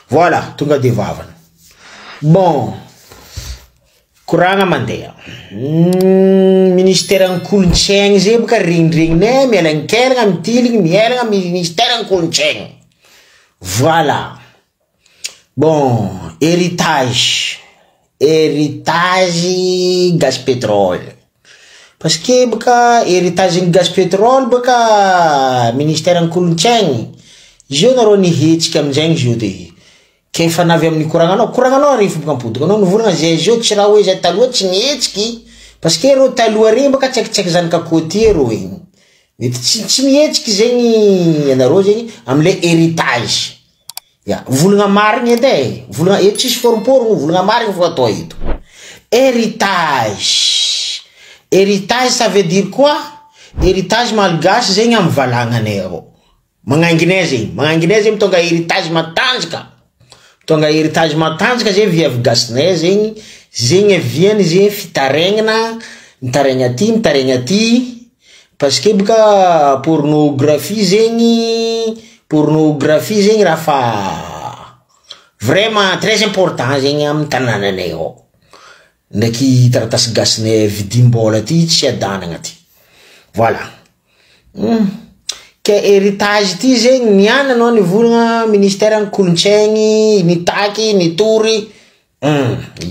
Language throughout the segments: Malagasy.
Voilà, tonga de vavana. Bon, kuranga mandeha. Ministère an kolontsaigny zay boka regniregnina mialankelagna mitiligny mielagna ministère an kolontsaigny. Voilà. Bon, héritage gaz pétrole. Parce que boka héritage gaz pétrole boka ministère an kolontsaigny. Io nareo nihetsika amizay io de ke fa navy amin'ny koragnanao arifa boka ampodiko anao nivolagna zay zio tsy raha hoe zay taloha tsy nihetsiky parce que reo taloha regny baka tsaikitsaika zanaka côté reo igny mety tsy mihetsiky zegny anareo zegny amle héritage ya volagna marigny edy volagna eto tsisy foromporogno volagna marigny fo atao eto héritage ça veut dire quoi héritage malgasy zegny amy valagnanay ao magnanginay zegny tonga héritage matanjaka tonga héritage matanjaka zay viavy gasinay zegny viany zay fitaregnana mitaregna aty parce que boka pornographie zegny raha fa vraiment très important zegny amy tanànanay ao ndraiky taratasy gasinay vidimbola ty tsy adanagna ty voilà ke héritage ty zegny niany anao nivolagna ministère an kolontsaigny nitaky nitory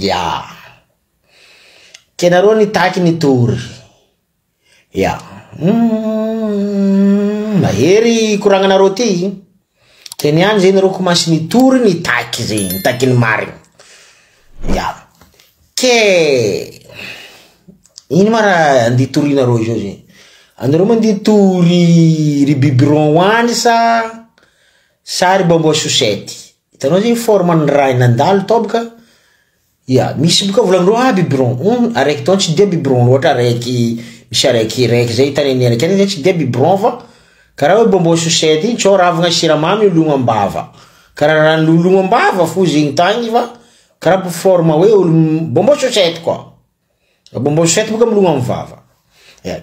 ya ke nareo nitaky nitory ya mahery koragnanareo ty ke niany zegny nareo komansy nitory nitaky zegny nitaky ny marigny ya ke ino mara anditorinareo zao zegny anareo manditory ry biberon hoany sa ry bombo sosety hitanao zegny forme-ny raha nandalo toboka ya misy boka volagninareo biberon araiky tao tsy dia biberon loatra araiky misy araiky zay hitaneny keny zay tsy dia biberon fa karaha hoe bombo sosety tsao ravagna siramamy ologno ambava karaha raha ologno ambava fo zegny tagny fa karaha forme hoe bombo sosety koa bombo sosety boka milogno amy vava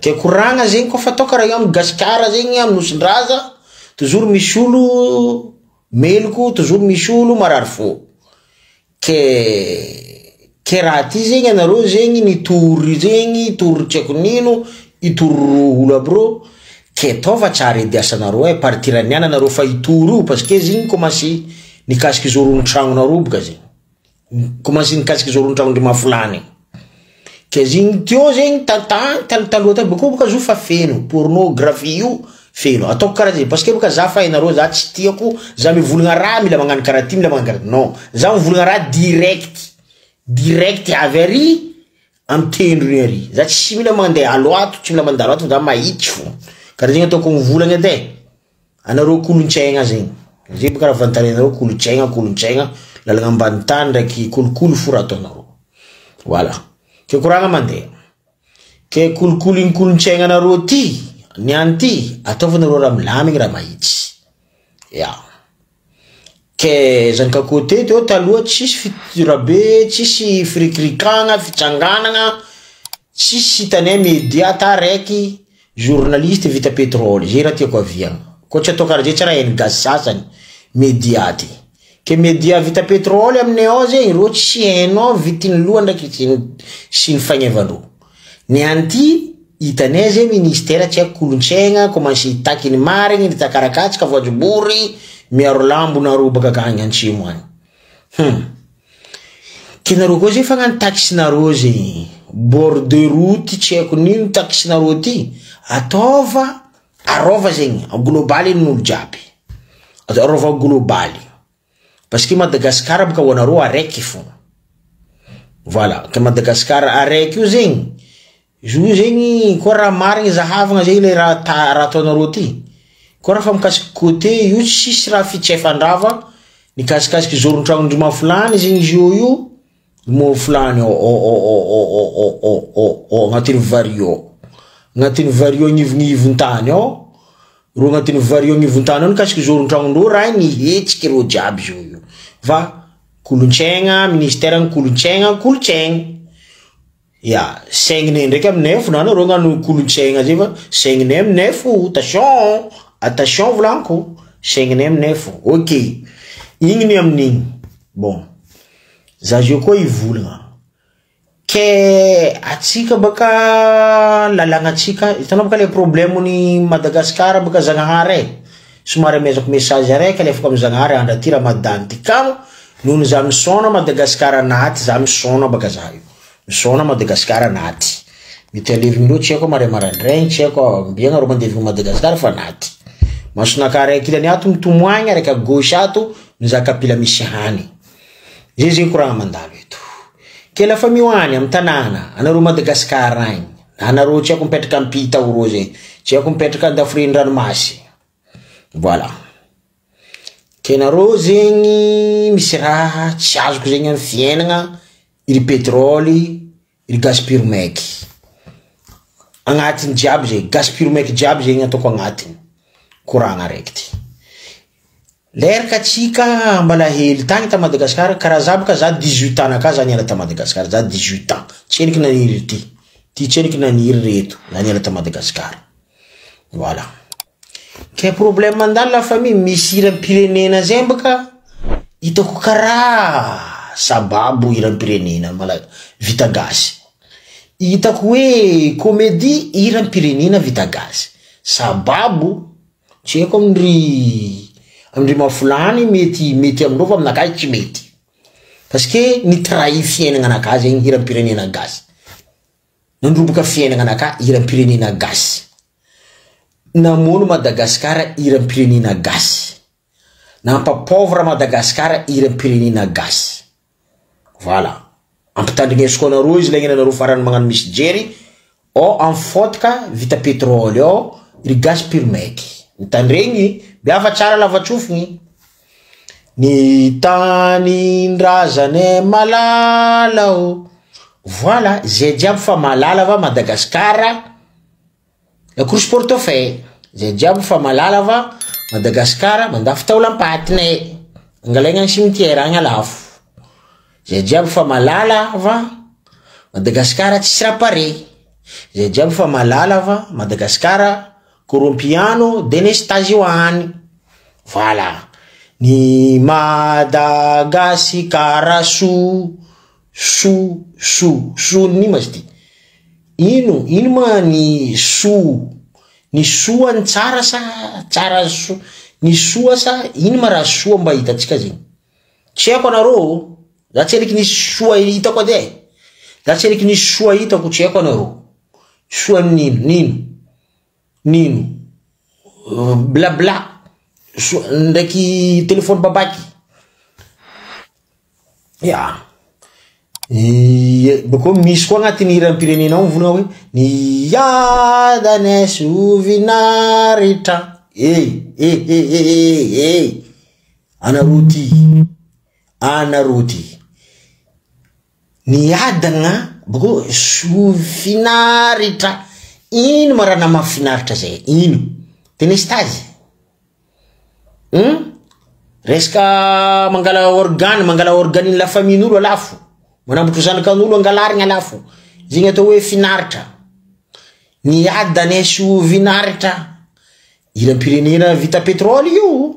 ke koragna zegny koa fa atao karaha io amy gasikara zegny amy nosin-draza toujours misy olo meloko toujours misy olo marary fo ke raha ty zegny anareo zegny nitory zegny tory tsy haiko nino itory olo aby reo ke ataova tsara edy asanareo partiraniana anareo fa itory io parce que zegny komansy nikasiky zoron'ny-tragnonareo boka zegny komansy nikasiky zoron'ny-tragnondry mafulany ke zegny teo zegny taloha ta boka zo fa feno pornographie io feno ataoko karaha zegny parce que boka za fa hainareo za tsy tiako za mivolagna raha mila magnano karaha ty mila magnano karaha non za mivolagna raha direct avy ary amy tendrony ary za tsy mila mandeha aloato tsy mila mandeha aloato za mahitsy fo karaha zegny ataoko mivolagna edy anareo kolontsaigna zegny zay boka raha vantarenareo kolontsaigna lalagna ambany tany ndraiky kolokolo fo raha ataonareo voilà ke koragna mandeha ke kolokolo igny kolontsaigna nareo ty niany ty ataovanareo raha milamigny raha mahitsy ya ke zanaka côté teo taloha tsisy fitirabe tsisy firikirikagna fitsanganagna tsisy hitanay media ta raiky journaliste vita pétrole zay raha tiako aviagna koa tsy atao karaha zay tsy raha hainy gazy sasany media ty ke media vita pétrole aminay ao zegny reo tsy hainao vitiny loha ndraiky sy ny fagnevandreo niany ty hitanay zay ministère tsy haiko kolontsaigna komansy hitaky ny marigny nitakarakatsika voajobory miaro lambo nareo baka akagny antsimo any ke nareo koa zay fagnano taxinareo zegny bord de route tsy haiko nino taxinareo ty arova zegny globaly n'olo jiaby arova globaly parce que Madagascar boka hoanareo araiky fo voilà ke Madagascar araiky io zegny io zegny koa raha marigny zahavagna zegny le raha ataonareo ty koa raha fa mikasiky côté io tsisy raha fitsefandrava nikasikasiky zoron-tragnondry mafulany zegny izy io mafulany agnatin'ny vario agnivognivon-tany ao ro agnatin'ny vario agnivontany ao nikasiky zoron-tragnondreo raha nihetsiky reo jiaby io va kolontsaigna ministère ny kolontsaigna ya saigniny ndraiky aminay fo nana reo gnano kolontsaigna zay fa saigniny aminay fo attention volanko saigniny aminay fo ok igny ny amin'igny. Bon, zazio koa ivolagna. Ke atsika baka lalagnatsika, hitanao baka le problemony Madagascar baka Zagnahary. Somary amezako message araiky alefako amin'ny Zagnahary andra ty Ramadany ty kamo noho za misona Madagascar anaty za misona baka za io. Misona Madagascar anaty. Mety alevigny tsy haiko mare marandraigny tsy haiko mbiagna ro mandevigny Madagascar fa anaty. Masonaka araiky ilany ato mitomoagny araiky à gauche ato mizaka pila misy hany. Zay koragna mandalo eto. Ke lafa mioany amin'ny tanàna anareo Madagascar agny. Anareo tsy haiko mipetraka ampita oro zay. Tsy haiko mipetraka andafrin-dranomasy. Voilà. Ke nareo zegny misy raha tsy azoko zegny amin'ny fiainagna, iry pétrole, iry gaz pyrmèque. Agnatiny jiaby zay, gaz pyrmèque jiaby zegny ataoko agnatiny. Koragna araiky ty. Leraka tsika mbala hely tagny ta Madagascar, karaha za baka za 18 ans ka za niala ta Madagascar, za 18 ans. Tseniky naniry ty. Ty tseniky naniry reto, za niala ta Madagascar. Voilà. Ke problème mandalo la famille misy iram-pirenena zay baka hitako karaha sababu iram-pirenena mala vita gasy. Hitako hoe comédie iram-pirenena vita gasy. Sababu tsy haiko amindry mafulany mety amindreo fa aminakahy tsy mety. Parce que ni trahi fiainagna anakahy zegny iram-pirenena gasy. Nandroboka fiainagna anakahy iram-pirenena gasy. Namono Madagascar iram-pirenena gasy. Nampapauvre Madagascar iram-pirenena gasy. Voilà. Ampitandrignesiko anareo izy laigna anareo farany magnano misy jery. O en faute ka vita pétrole o iry gaz pyrmèque. Mitandregny biafa tsara lavatsofigny. Ny tanin-drazane malala o. Voilà, zay jiaby fa malala va Madagascar. La course portefeuille. Zay jiaby fa malala va Madagascar mandafy taolam-patiny. Angalaigna ny cimetière agny alafo. Zay jiaby fa malala va Madagascar tsisy raha pare. Zay jiaby fa malala va Madagascar corrompiano denestagioany. Voilà. Ni Madagascar su ni masti. Ino ma ni su an tsara sa tsara su ni su sa ino ma raha su mba hitatsika zegny. Tsy haiko anareo, za tsy eliky nisy su hitako ade. Za tsy eliky nisy su hitako tsy haiko anareo. Su nino blabla ndraiky telefone babaky. Ya. Bako misy koa agnatiny iram-pirenena ao volagna hoe ny yadane sovinaritra. Anaruti. Ny adagna bako sovinaritra. Ino marana mafinaritra zay? Ino? Tenestazy? Resaka mangala organe la famille n'olo alafo. Manambotro zanakan'olo angalarigny alafo. Zegny atao hoe finaritra. Ny adane sovinaritra. Iram-pirenena vita pétrole io.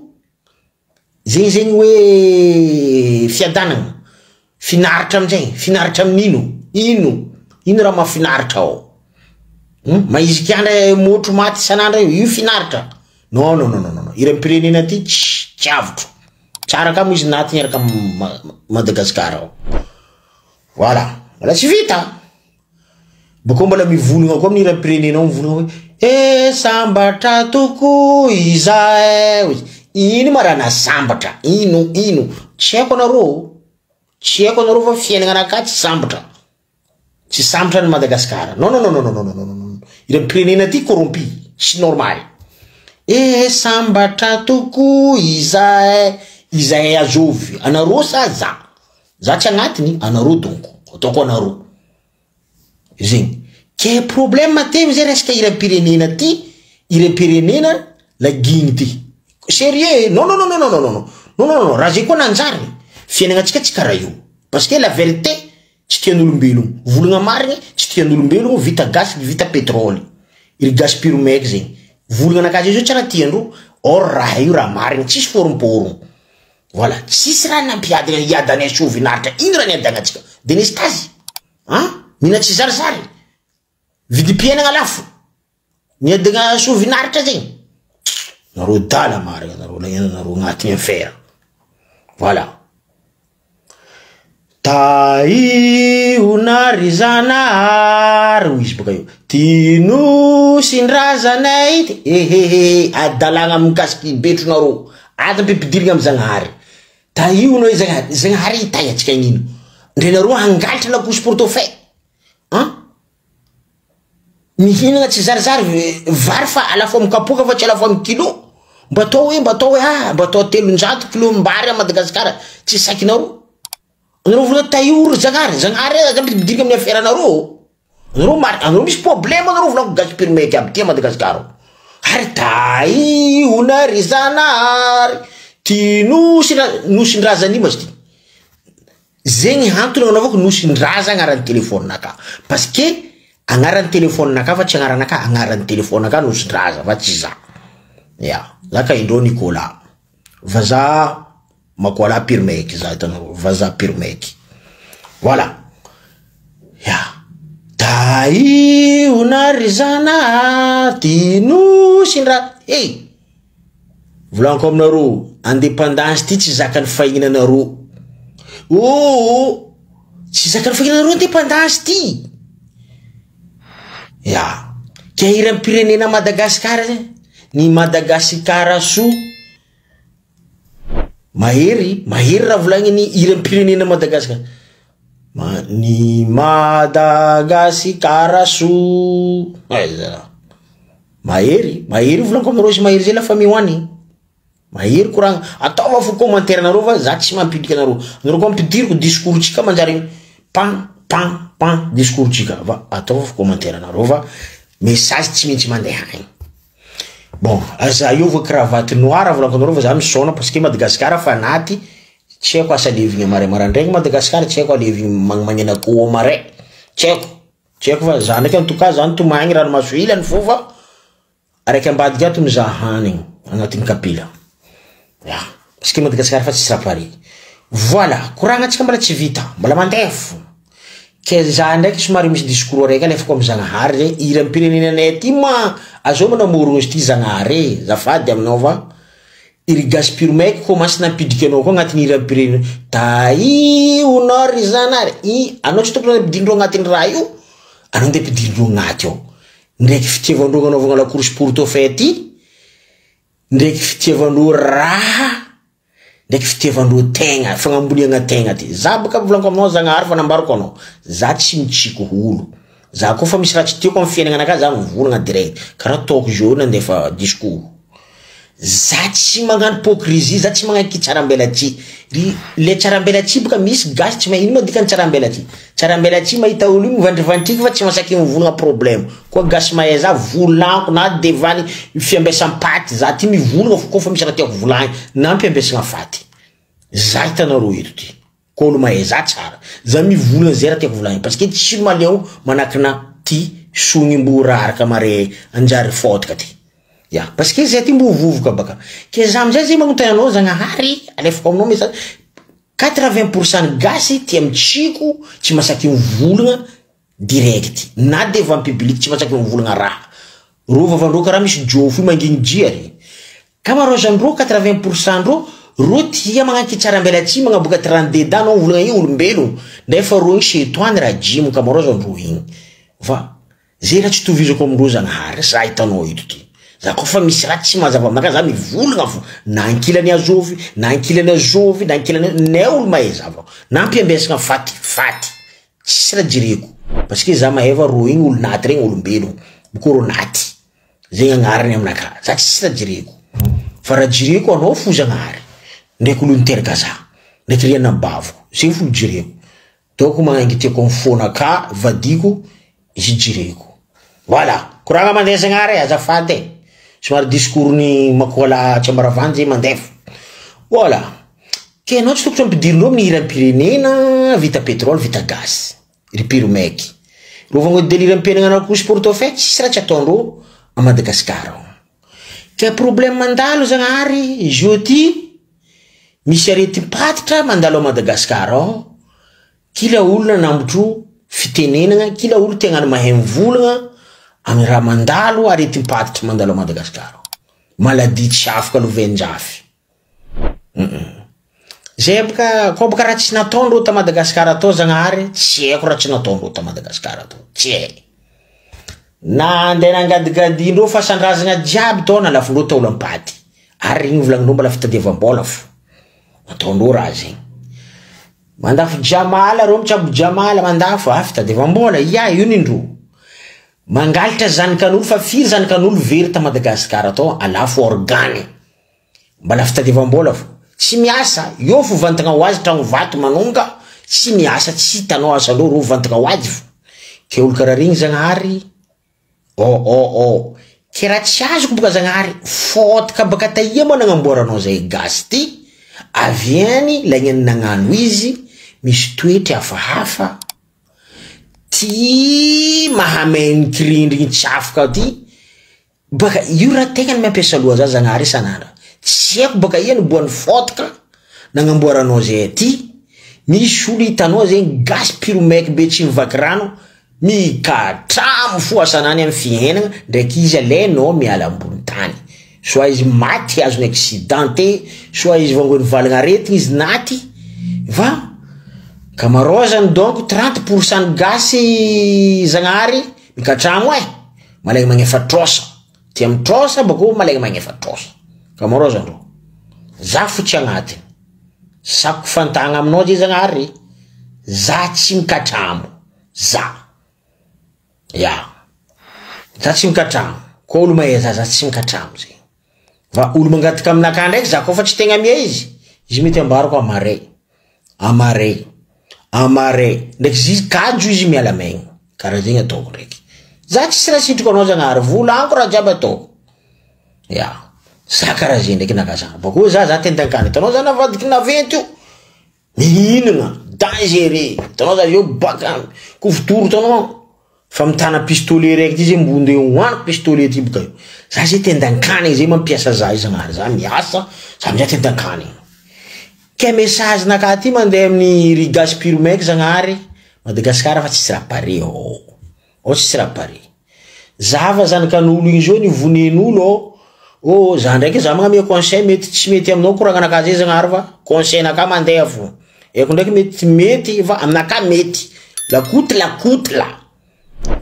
Zegny hoe fiadanagna. Finaritra amizay. Finaritra amin'ino? Ino raha mafinaritra ao? Maiziky andra motro maty sanandra io finaritra. Non. Iram-pirenena ty tsy avotro. Tsara ka mo izy naty niaraka Madagascar ao. Voilà. Mbola tsy vita. Bako mbola mivolagna koa amin'ny iram-pirenena ao mivolagna hoe sambatra toko izahay. Ino ma raha nasambatra? Ino? Tsy haiko anareo. Tsy haiko anareo fa fiainagna anakahy tsy sambatra. Tsy sambatra ny Madagascar. Non. Iram-pirenena ty corrompi. Tsy normal. Sambatra toko izahay azovy. Anareo sa za? Za tsy agnatiny, anareo donko. Ataoko anareo. Zegny. Ke problème temy zay resaka iram-pirenena ty. Iram-pirenena lagigny ty. Sérieux? Non. Raha zay koa nanjary. Fiainagnatsika tsy karaha io. Parce que la vérité tsy tian'olombelogno. Volagna marigny tsy tian'olombelogno vita gaz vita pétrole. Iry gaz pyrmèque zegny. Volagna anakahy zay tsy raha tiandro. Or raha io raha marigny tsisy forom-porogno. Voilà, tsisy raha nampiadana iadany sovinaritra iny raha ny adagnatsika de nisy tazy mina tsy zarizary vidim-piainana lafo ny adagna sovinaritra zegny nareo dala marina nareo agnatin'ny affaire. Voilà, taionary zanahary ho izy baka io tino sindrazanay ehehe adalagna amikasiky betronareo aza mpipidirigna amy Zagnahary taio no Zagnahary tay atsika gn'ino ndre nareo hangalitra la couche portefeuille mihinagna tsy zarizary vary fa à la fois mikapoka fa tsy à la fois kilo mba atao atao 300 kilo mbary a Madagasikara tsy sakinareo nareo vola taio Zagnahary aza mpipidirigna amin'ny affaire nareo misy problème nareo volako gasy permeky aby ty Madagasikara ary taionary zanahary ty nosindrazany masy ty zegny antony anaovako nosindraza agnaran'ny telefonaka parce que agnaran'ny telefonaka fa tsy agnaranaka agnaran'ny telefonaka nosindraza fa tsy za ya zaka indro Nicolas vaza makoala pirmeky za hitanareo vaza pirmeky. Voilà, ya taionary zanahary ty nosindra volaniko aminareo indépendance ty tsy zakany fahinanareo tsy zakany fahinanareo indépendance ty ya kehira amin'ny pirenena Madagasikara ny Madagasikara so mahery raha volagniny ira amin'ny pirenena Madagasikara ny Madagasikara so mahery volaniko aminareo izy mahery zay lafa mihoany mahery koragna ataova fo commentaire nareo fa za tsy mampidika nareo koa ampidiriko discours tsika manjary pan discours tsika va ataova fo commentaire nareo fa message tsy maintsy mandeha agny. Bon, aza io va cravate noire volako anareo fa za misona parce que Madagasikara fanaty tsy haiko asa levigna marandraigny Madagasikara tsy haiko alevigny magnena ko mare tsy haiko fa za ndraiky en tout cas za nitomagny ranomaso ilany fo fa araiky ambadiky ato mizaha hanigny agnatin'ny kapila ya parce que Madagasikara fa tsy rapare. Voilà, koragna atsika mbola tsy vita mbola mandefo ke za ndraiky somary misy discours araiky alefako amy Zagnahary zegny ira amin'ny pirenenanay aty azao manamorogno izy ty Zagnahary zafady aminao va iry gasy pirmeky komansy nampidriky anao koa agnatin'ny ira amin'ny pirenena taionary zanahary anao tsy tokony ampidirindreo agnatin'ny raha io anao nde ampidirindreo agnaty ao ndraiky fitiavandreo anaovagna la course portefeuille ty ndraiky fitiavandreo raha ndraiky fitiavandreo tegna fagnamboliagna tegna ty za baka volaniko aminao Zagnahary fa nambarako anao za tsy mitsiko olo za koa fa misy raha tsy tiako amin'ny fiainagna anaka za mivolagna direct karaha ataoko zao nandefa discours za tsy magnano hypocrisie za tsy magnano tsarambelatry le tsarambelatry baka misy gasy tsy ino madikany tsarambelatry mahita olo io mivandrivandriky fa tsy masaky mivolagna problème koa gasy mahay za volanko na devany fiambesam-paty za ty mivolagna fo koa fa misy raha tiako volagny na mpiambesagna faty za hitanareo eto ty ko olo mahay za tsara za mivolagna zay raha tiako volagny parce que tsy maleo manakina ty sognimbo araka mare anjary fotka ty ya parce que zay ty mbo vovoka baka ke za amizay zay magnontany anao Zagnahary alefako aminao message 80% gasy ty amy tsiko tsy masaky mivolagna direct na devant public tsy masaky mivolagna raha rovavandreo karaha misy jofo mangigny jiary kamarozandreo 80% ro tia magnanky tsarambelatry magnaboka 32 ans anao volagna io olombelo nefa ro igny setoany raha jimo kamarozandreo igny va zay raha tsy tovizako amindreo Zagnahary za hitanao eto ty za koa fa misy raha tsy mazava aminaka za mivolagna fo na ankilany azovy na ankilany azovy na ankilany ne olo mahay zava na ampiambesagna faty tsisy raha jireko parce que za mahay fa ro igny olo naty regny olombelo boko ro naty zegny agnarany aminaka za tsisy raha jireko fa raha jireko anao fo Zagnahary ndraiky olo niteraka za ndraiky riana bavoko zegny fo jireko taoko magnangitiako amy fonaka vadiko izy jireko. Voilà, koragna mandeha Zagnahary azafady somary discours ny makoala tsamaravandy mandefo. Voilà, ke anao tsy tokotry ampidirindreo amin'ny ira pirenena vita pétrole vita gaz ry pirmeky rovagna delira ampienagna na couche portefeuille tsisy raha tsy ataondreo a Madagasikara ke problème mandalo Zagnahary izy io ty misy areti-patitra mandalo a Madagasikara ao. Kila olona nambotro fitenenana, kila olona tegna mahay mivolagna amin'ny raha mandalo areti-patitra mandalo a Madagasikara. Maladi tsy afaka lovenjafy. Zay baka raha tsy nataondreo ta Madagasikara atao Zagnahary, tsy haiko raha tsy nataondreo ta Madagasikara atao. Tsy hay. Na andeha nangadigadiandreo fasandrazana jiaby tao na lafindreo ta olo-ampaty. Ary igny volagninao mbola fitadiavam-bola fo. Nataondreo raha zegny. Mandafo Jamala reo mitsabo Jamala mandafo fitadiavam-bola ia io nindro. Mangalitra zanakan'olo fa firy zanakan'olo very ta Madagasikara atao alafo organe. Mbola fitadiavam-bola fo. Tsy miasa, io fo vantagna ho azy tragno vato manonga, tsy miasa, tsy hitanao asa loha ro vantagna ho azy fo. Ke olo karaha regny Zagnahary, ke raha tsy azoko boka Zagnahary, fôtaka baka taia moa nagnamboaranao zay gasy ty, aviany lagnany nagnano izy, misy toetry hafahafa, ty mahameny kirindrigny tsy afaka ty, baka io raha tegna mampiasa loha za Zagnahary isan'andro. Tsy haiko baka ia niboan'ny fôtaka nagnamboaranao zay ty. Misy olo hitanao zegny gasy piromaiky be tsy mivaky rano, mikatramo fo asanany amin'ny fiainana, ndraiky izy alainao miala ambony tany. Soit izy maty azony accidenté, soit izy vangony valagna aretigny izy naty. Va kamarozany donc 30% gasy Zagnahary mikatramo malaigny magnefa trosa. Ty amin'ny trosa bako malaigny magnefa trosa. Kamarozany ro. Za fotsy agnatiny. Sako fantagna aminao zay Zagnahary. Za tsy mikatramo. Za tsy mikatramo. Ko olo mahay za tsy mikatramo zay. Va olo mangataka aminaka ndraiky za kofa tsy tegna mia izy mety ambarako amare. Ndraiky izy kajo izy miala maigny. Karaha zegny ataoko ndraiky. Za tsy raha sitriko anao Zagnahary, volanko raha jiaby ataoko. Sa karaha zay ndraiky nakazana. Bako za tendan-kany. Hitanao za navadiky naventy io. Mihinagna, dangereux. Hitanao za io baka kovitoro hitanao. Fa mitana pistolet raiky ty zay mbonde hoaniko pistolet ty boka io. Za zay tendan-kany zay mampiasa za Zagnahary. Za miasa, za amin'izay tendan-kany. Ke message naka ty mandeha amin'ny rigasy piromaiky Zagnahary. Madagasikara fa tsisy raha pare tsisy raha pare. Zava zanakan'olo igny zao nivonen'olo za ndraiky za magnamia conseil mety tsy mety aminao koragnanaka zay Zagnahary fa conseil naka mandeha fo. Eko ndraiky mety fa aminaka mety. Lakotla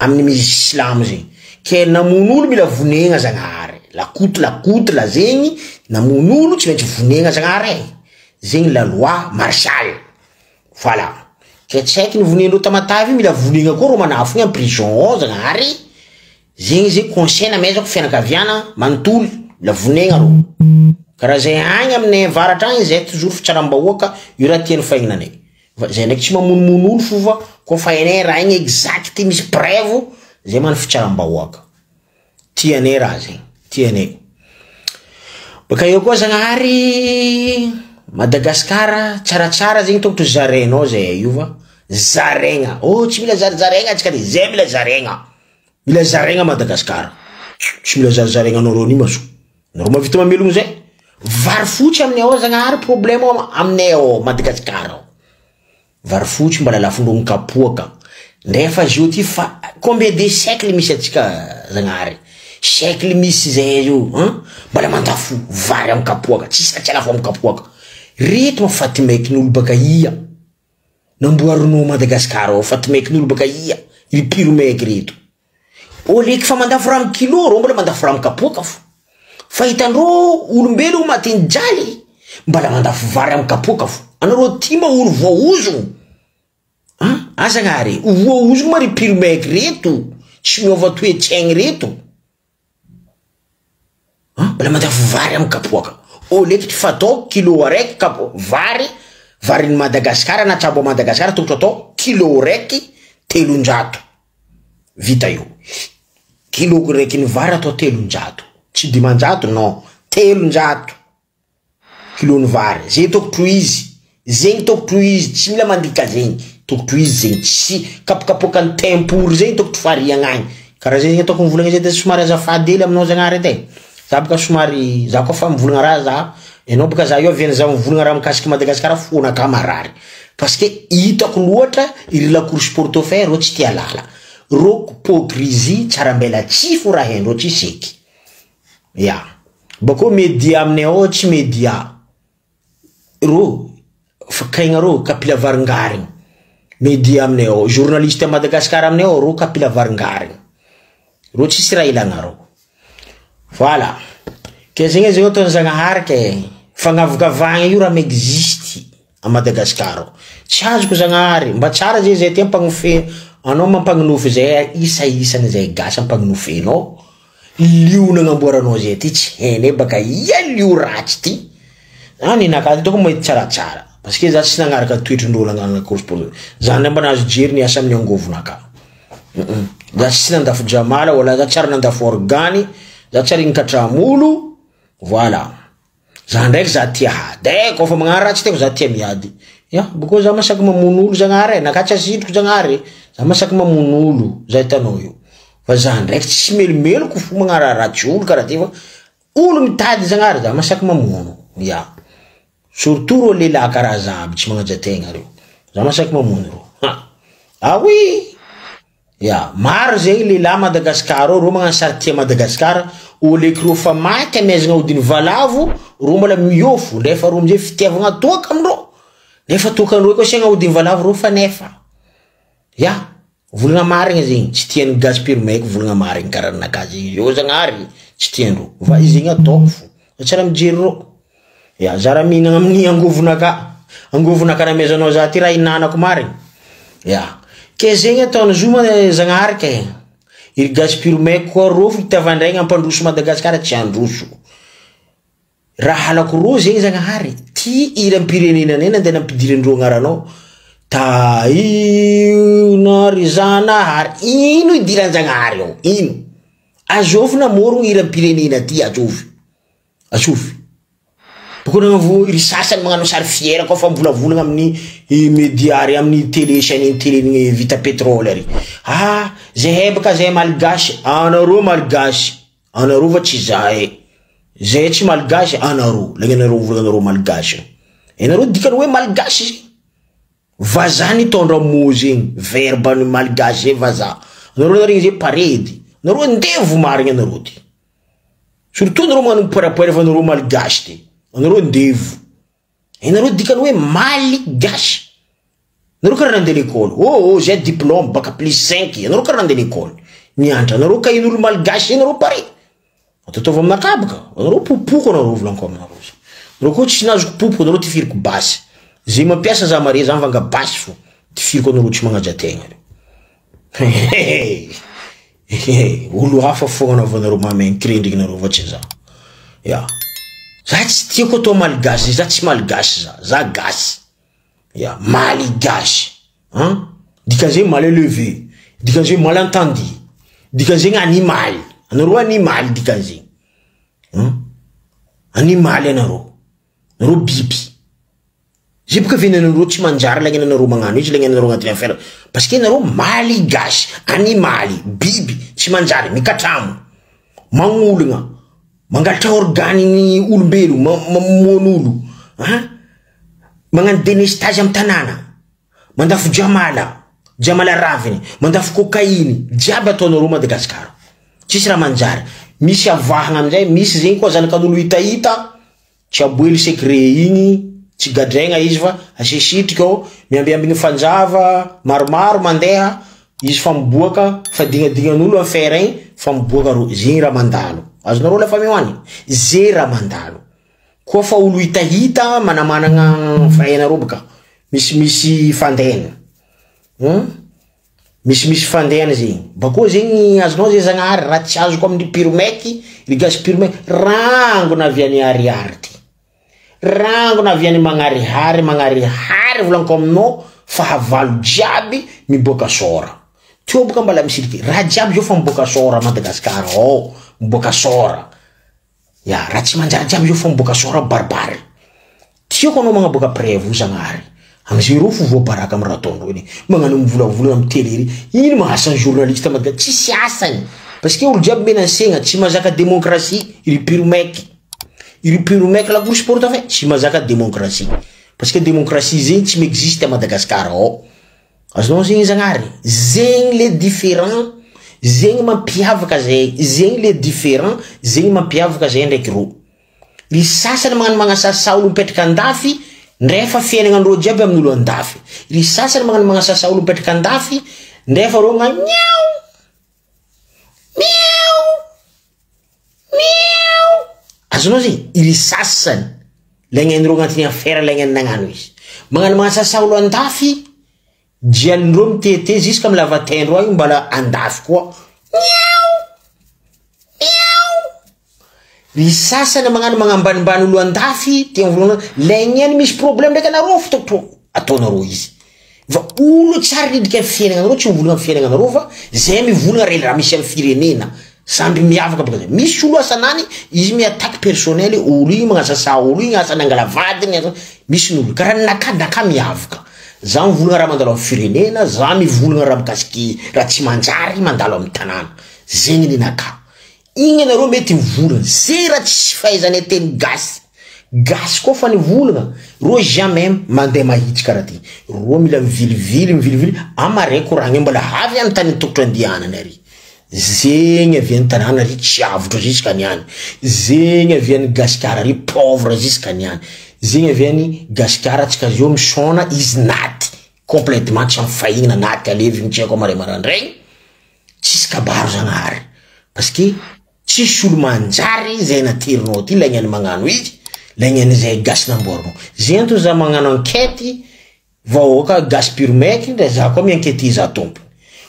amin'ny misilamo zegny. Ke namon'olo mila vonegna Zagnahary. Lakotla zegny namon'olo tsy maintsy vonegna Zagnahary. Zegny la loi martiale. Voilà. Ke tsy haiko nivonendreo tamatavy mila vonegna koa ro manafo en prison Zagnahary. Zegny zay conseil namezako fianakaviana manontolo la vonegna ro. Karaha zay agny aminay varatra agny zay toujours fitsaram-bahoaka io raha tiany fahignanay. Zay ndraiky tsy mamonomono olo fo fa ko fahinay raha igny exact misy preuve zay man fitsaram-bahoaka. Tianay raha zegny, tianay. Baka eo koa Zagnahary Madagasikara tsaratsara zegny tokotro zarainao zay io va. Zaraigna. Tsy mila zaraigna atsika ty. Zay mila zaraigna. Mila zaraigna Madagasikara. Tsy mila zaraigna anao reo ni maso. Nareo mavita mamelogno zay. Vary fotsy aminay ao Zagnahary problème aminay ao Madagasikara. Vary fotsy mbola lafindreo mikapoaka. Nefa zio ty fa combien de siècle misy atsika Zagnahary. Siècle misy zay io, mbola mandafo vary amin'ny kapoaka. Tsisy tsy alafo amin'ny kapoaka. Reto mafatimaikin'olo baka ia. Namboarinao Madagasikara ao fatimaikin'olo baka ia. Ry piromaiky reto. Oleky fa mandafo raha amin'ny kilo ro mbola mandafo raha amin'ny kapoaka fo. Fa hitandreo olombelo matiny jaly mbola mandafo vary amin'ny kapoaka fo. Anareo ty ma olo voaozogno. Zagnahary, voaozogno ma ry piromaiky reto. Tsy miova toe-tsaigny reto. Mbola mandafo vary amin'ny kapoaka. Oleky fa atao kilo araiky vary ny Madagasikara na trabo Madagasikara tokotro atao kilo raiky 300. Vita io. Kilo raiky ny vary atao 300. Tsy 500 non, 300. Kilo ny vary. Zay tokotro izy. Zegny tokotro izy. Tsy mila mandika zegny. Tokotro izy zegny. Tsy kapokapoka ny tempory zegny tokotro fariagna agny. Karaha zegny ataoko mivolagna zay somary azafady hely aminao Zagnahary edy. Za baka somary za koa fa mivolagna raha za enao baka za io avy za mivolagna raha mikasiky Madagasikara fona kamarary parce que hitako loatra iry la course portefeuille ro tsy tia lala ro hypocrisie tsara mbela tsifo raha hendro tsy seky ya bako media aminay ao tsy media ro fakaigna ro kapila varangary media aminay ao journaliste à Madagascar aminay ao ro kapila varangary ro tsy raha ilagna ro voilà que zegny zay otona Zagnahary ke fagnavokavagna io raha existe à Madagascar tsy azoko Zagnahary mba tsara zay ty ampagnofe anao mampagnofy zay isa-isany zay gasy ampagnofenao liu nagnamboaranao zay ty tsy hene baka ia liu ratsy ty ani nakady toko mahita tsaratsara parce que za tsy nagnaraka toetrindrolo agnana course pour za namba nazo jery ni asa amin'ny angovona ka za tsy nandafo jamala wala za tsara nandafo organy za tsara inkatramolo voilà za ndraiky za tia hady kofa magnano ratsy teko za tia miady ya boko za masaky mamono olo Zagnahary nakatsy asitriko Zagnahary za masaky mamono olo za hitanao io fa za ndraiky tsy melimelo ko fo magnara ratsy olo karaha ty fa olo mitady Zagnahary za masaky mamono ya surtout ro lehilahy karaha za aby tsy magnaja tegna reo za masaky mamono ro ah oui ya maro zegny lehilahy Madagasikara ro magnano sary tia Madagasikara oleky ro fa maty amezagna odiny valavo ro mbola miofo nefa ro amizay fitiavagna toaka amindro nefa tokan'ro koa asiagna odiny valavo ro fa nefa ya volagna marigna zegny tsy tiany gaz pirmec volagna marigna karaha nakazy io Zagnahary tsy tiandro va izegny ataoko fo tsara mijery ro ya zara mihinagna amin'ny angovona ka namezanao za ty raha inanako marigna ya ke zegny ataony zoma Zagnahary ke iry gaz pirmec koa ro fitavandregna ampandroso Madagasikara tsy androso raha halako ro zegny Zagnahary ty iram-pirenena neny andena ampidirindro agnaranao ta io ry Zagnahary ino idiran'ny Zagnahary ao ino azofy namorogno iram-pirenena ty azofy boko nagnavo iry sasany magnano sary fiera koa fa mivolavolagna amin'ny mediary amin'ny télé chaîne télé vita pétrole ary zay hebaka zay malgasy anaro malgasy anaro va tsy zahay zay tsy malgasy anaro lagnanaro volagnanaro malgasy enaro dikany hoe malgasy vaza nitondra mo zegny verbe ny malgasy zay vaza anaro naregny zay paredy anaro andevo marigny anaro ty surtout anaro magnano poerapoera fa anaro malgasy ty anaro ndevo enaro dikany hoe maligasy anaro karaha nandeha l'école j'ai diplôme baka plus 5 anaro karaha nandeha l'école mianatra anaro kain'olo malgasy anaro pare ataotova aminakabaka anaro popoko anaro volanko aminaro anaro koa tsy nazoko popoko anaro ty firiko basy zay mampiasa za mare za mivanga basy fo ty firiko anaro tsy magnaja tegna olo hafa fogna anaovanareo mamegny kirendrignareo va tsy za ya za tsy tiako atao malgasy za tsy malgasy za gasy ya maligasy dikan'izay mal élevé dikan'izay malentendi dikan'izay animal anaro animal dikan'izay animal anaro biby zay boka venanareo tsy manjary lagnanareo magnano izy lagnanareo agnatin'ny affaire parce que anareo maligasy animaly biby tsy manjary mikatramo magnolagna mangalatra organy olombelo mamono olo magnano dénestage amin'ny tanàna mandafo jamala raviny mandafo cocaïne jiaby ataonareo Madagasikara tsisy raha manjary misy avahagna amizay misy zegny koa zanakan'olo hitahita tsy aboely secret igny tsy gadraigna izy fa asisitrika ao miambiambigny fanjava maromaro mandeha izy fa miboaka fa dignadignan'olo affaire igny fa miboaka ro zegny raha mandalo azonareo la famille hoany zay raha mandalo koa fa olo hitahita manamanagna fahainareo boka misy fandehana misy fandehana zegny bakô zegny azonao zay Zagnahary raha tsy azoko amin'ny pirmec ry gaz pirmec rango naviany ariary ty rango naviany magnarihary volanko aminao fahavalo jiaby miboaka sora teo boka mbala misiliky raha jiaby zao fa miboaka sora Madagasikara ao miboaka sora ya raha tsy manjary jiaby zao fa miboaka sora baribary tiako anao magnaboaka prévo Zagnahary amizay ro fo voabaraka amin'ny raha ataondreo iny magnano mivolavolana amin'ny télé ino mahasany journaliste Madagasikara tsisy asany parce que olo jiaby mena segna tsy mazaka démocratie iry pirmec iry piromètre la cour sport fa tsy mazaka démocratie parce que démocratie zegny tsy m'existe à Madagascar ao azonao zegny zagnary zegny le différent zegny mampiavaka zegny le différent zegny mampiavaka zay ndraiky ro ry sasany magnasasa olo mipetraka andafy ndrefa fiainagnandreo jiaby amin'olo andafy ry sasany magnasasa olo mipetraka andafy ndrefa ro miau miau miau azonao zegny ry sasany lagnen'reo agnatiny affaire lagneny nagnano izy magnasasa olo andafy jialindreo mitete jusqu'à amy lavatendro agny mbala andafy koa miau miau ry sasany magnambanimbany olo andafy tia volana lagneny misy problème ndraiky anareo fototro ataonareo izy va olo tsara lidika fiainagnanareo tsy mivolagna fiainagnanareo fa zay mivolagna rely raha misy amy firenena samby miavaka baka zay misy olo asanany izy mi-attaque personnel olo igny magnasasa olo igny asany angalavadiny misy n'olo karaha nakadaka miavaka za mivolagna raha mandalo amy firenena za mivolagna raha mikasiky raha tsy manjary mandalo amy tanàna zegny ninaka igny anareo mety mivolagna zay raha tsy fahaizany teny gasy koa fa nivolagna ro jamais mandeha mahitsy karaha ty ro mila mivilivily amare koragny mbola avy amy tany tokotro andianany ary zegny avian'ny tanàna ry tsy avotro jusqu'à niany zegny avian'ny gasikara ry pauvre jusqu'à niany zegny avian'ny gasikara tsika zio misona izy naty complètement tsy amfahignana naty alevy tsy haiko amare marandregny tsisy kabaro zagnary parce que tsisy olo manjary zay naterinao ty lagnany magnano izy lagnany zay gasy namboaranao zegny to za magnano enquête vahoaka gasy piromètre ndra za koa mi-enquête za tompo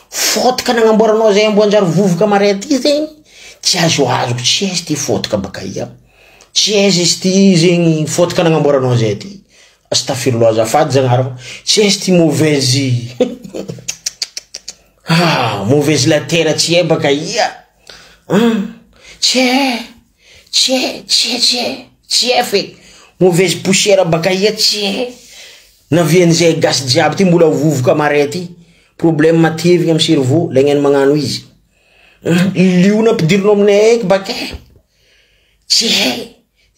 fotoka nagnamboaranao zay amboanjary vovoka mare ty zegny tsy azoazoko tsy aizy ty fotoka baka ia tsy aizy izy ty zegny fotoka nagnamboaranao zay ty astafirullah azafady zagnary tsy aizy ty mauvaise mauvaise latera tsy ai baka ia tsy ai fe mauvaise poussière baka ia tsy ai navian'izay gasy jiaby ty mbola vovoka mare ty problème matevigny amy cerveau lagnany magnano izy liona ampidirinao aminay eky baka tsy hay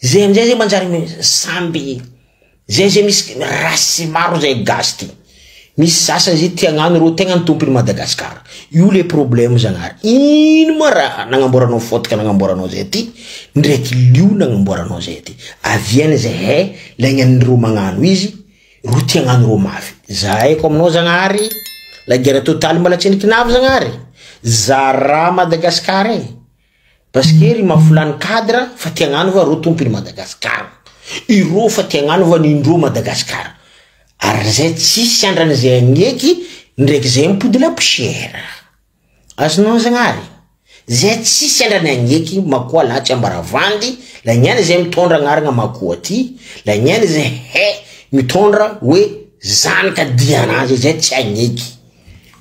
zay amizay zay manjary samby zay misy rasy maro zay gasy ty misy sasany zay tiagnano ro tegna nitompony Madagascar io le problème zagnary ino ma raha nagnamboaranao fotoka nagnamboaranao zay ty ndraiky lio nagnamboaranao zay ty aviany zay hay lagnan'ro magnano izy ro tiagnano ro mafy zahay ko aminao zagnary la guerre totale mbala tsy nikinavy zagnary zara Madagascar parce que ry mafolany cadre fa tiagnano va ro tompony Madagascar iro fa tiagnano va nindro Madagascar ary zay tsisy andrany zay agneky ndraiky zay mipody la poussière azonao zagnary zay tsisy andrany agneky makoa latsy ambaravandy la niany zay mitondra agnaragna makoa ty la niany zay mitondra hoe zanika dianazy zay tsy agneky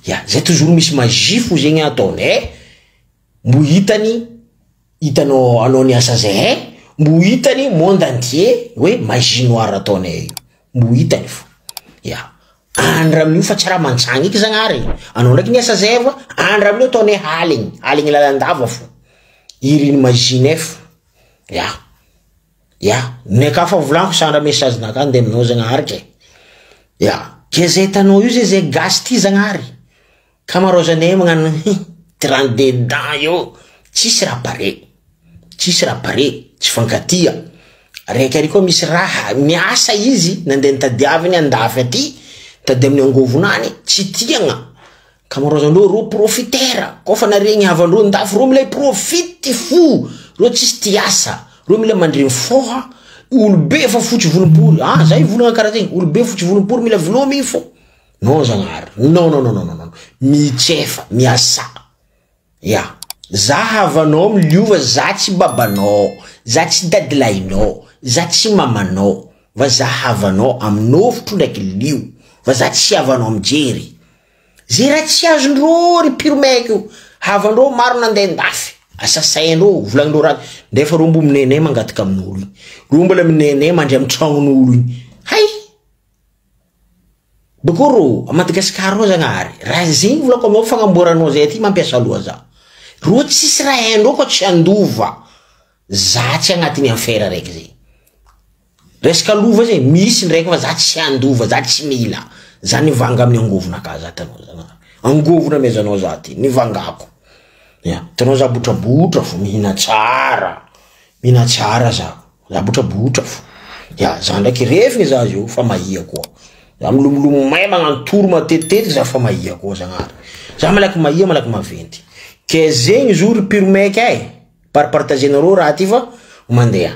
ya zay toujours misy magifo zegny ataony mbo hitanao anao ni asa zay mbo hitany monde entier hoe magie noire ataony mbo hitany fo ya andra amin'io fa tsy raha mantsagny eky zagnary anao ndraiky ni asa zay fa andra amin'io ataony haligny lalandava fo iriny magie nefo ya neka fa volagno sandra message naka nde aminao zagnary ke ya ke zay tanao io zay gasy ty zagnary kamarozanay magnano 32 dents yo tsisy raha pare tsy fankatia raiky ary koa misy raha miasa izy nandeha nitadiaviny andafy aty tady amin'ny angovonany tsy tiagna kamarozandreo ro profitera kofa naregny havandreo ndafy ro mila profity fo ro tsisy tiasa ro mila mandreny foha olobe fa fotsy volompory zay volagna karaha zegny olobe fotsy volompory mila velomy fo non zagnary non mitsefa miasa ya za havanao miliova za tsy babanao za tsy dadilahinao za tsy mamanao va za havanao aminao fotro ndraiky lio va za tsy havanao amjery zay raha tsy azondreo ry piromètre io havandreo maro nandeha ndafy asasaindreo volagnindreo raha ndefa ro mbo minenay mangataka amin'olo igny ro mbola minenay mandry amy tragnon'olo igny hay bokoro a Madagascar ro zagnary raha zegny volako aminao fagnamboaranao zay ty mampiasa loha za ro tsisy raha haindreo ko tsy andova zatsy agnatiny affaire raiky zay. Resaka lova zay misy ndraiky fa zatsy andova, zatsy mila. Za nivanga amin'ny angovona ka za tanao zanahary. Angovona mezanao za ty, nivangako. Ya, tanao za botrabotra fo, mihina tsara za. Za botrabotra fo. Ya, za ndraiky refigny za zio fa mahia koa. Za milomolomo may magnantoro matetitetiky za fa mahia koa zanahary. Za malaky mahia malaky maventy. Ke zegny zori pirmeky ay, partagenareo raha ty fa mandeha.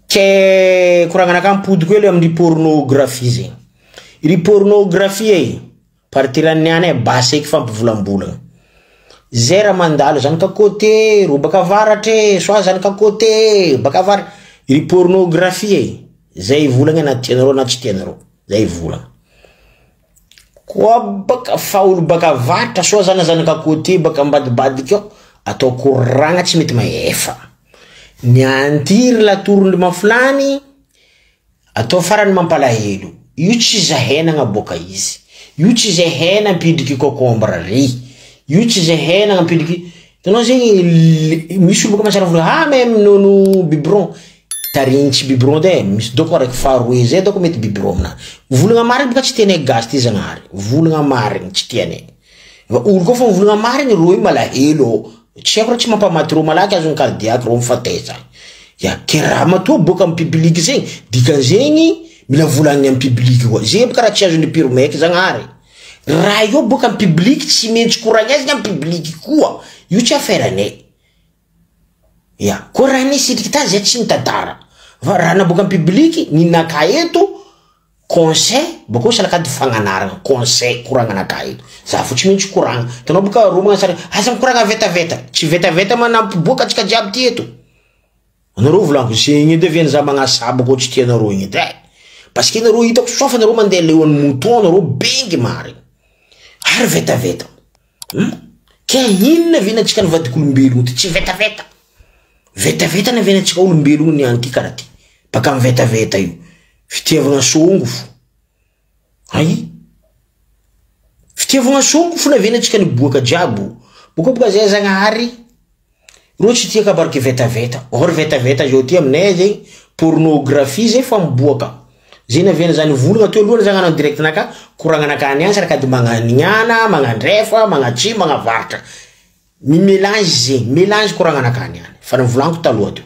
Ke koragnanaka mipodiko ele amin'ny pornographie zegny. Ry pornographie ay partiran'ny any ay baseky fampivolambolagna. Zay raha mandalo zany ka côté ro baka varatre, soa zany ka côté baka var. Ry pornographie ay zay volagna anaty tianareo na tsy tianareo. Zay volagna. Koa baka faolo baka varatra soa zany ka côté baka ambadibadiky ao atao koragna tsy mety maefa. Ny antiry la torony mafulany atao farany mampalahelo. Io tsy zahena ngaboka izy. Io tsy zahena mpidriky kokombra ry. Io tsy zahena mpidriky. Tanao zegny misy olo baka masara vola même nono biberon. Tarinitsy biberon de misy doko araiky faharoe zay doko mety biberon amina. Volagna marigny baka tsy tianay gasy ty zanahary. Volagna marigny tsy tianay. Olo koa fa volagna marigny roy malahelo. Tsy haiko tsy mampamaty ro malaky azony cardiaque ro mifatesa. Ya kera matoa boka amin'ny public zegny. Dika zegny mila volagny amin'ny public koa. Zay boka raha tsy azony pirmeky zanahary. Raha io boka amin'ny public tsy mentsy koragny amin'ny public koa. Io tsy affaire-nay. Ya, koa raha nisitriky ta zay tsy mitantara. Fa raha na boka amin'ny public ninaka eto conseil bako salakady fagnanaragna conseil koragna naka eto. Za fo tsy mentsy koragna. Tanao boka ro magnasara aza koragna veta-veta. Tsy veta-veta manampy boka atsika jiaby ty eto. Anareo volanko zegny edy veny za magnasaba ko tsy tianareo igny edy. Parce que nareo hitako soa fa nareo mandeha leon'ny mouton nareo bengy marigny. Ary veta-veta. Ke inona venatsika nivadik'olombelogno ty tsy veta-veta. Veta-veta na venatsika olombelogno ny anty karaha ty. Baka amin'ny veta-veta io. Fitiavagna songo fo. Ay. Fitiavagna songo fo na venatsika niboaka jiabo. Boka zay zanahary. Ro tsy tia kabariky veta-veta. Or veta-veta zao ty aminay zegny pornographie zay fa miboaka. Zay na vena zany volagna teo aloha zagnana direct naka koragnanaka any sarakady magnaniana, magnandrefa, magnatsi, magnavaratra. Mi mélange zegny, mélange koragnanaka any. Fa nivolanko taloha teo.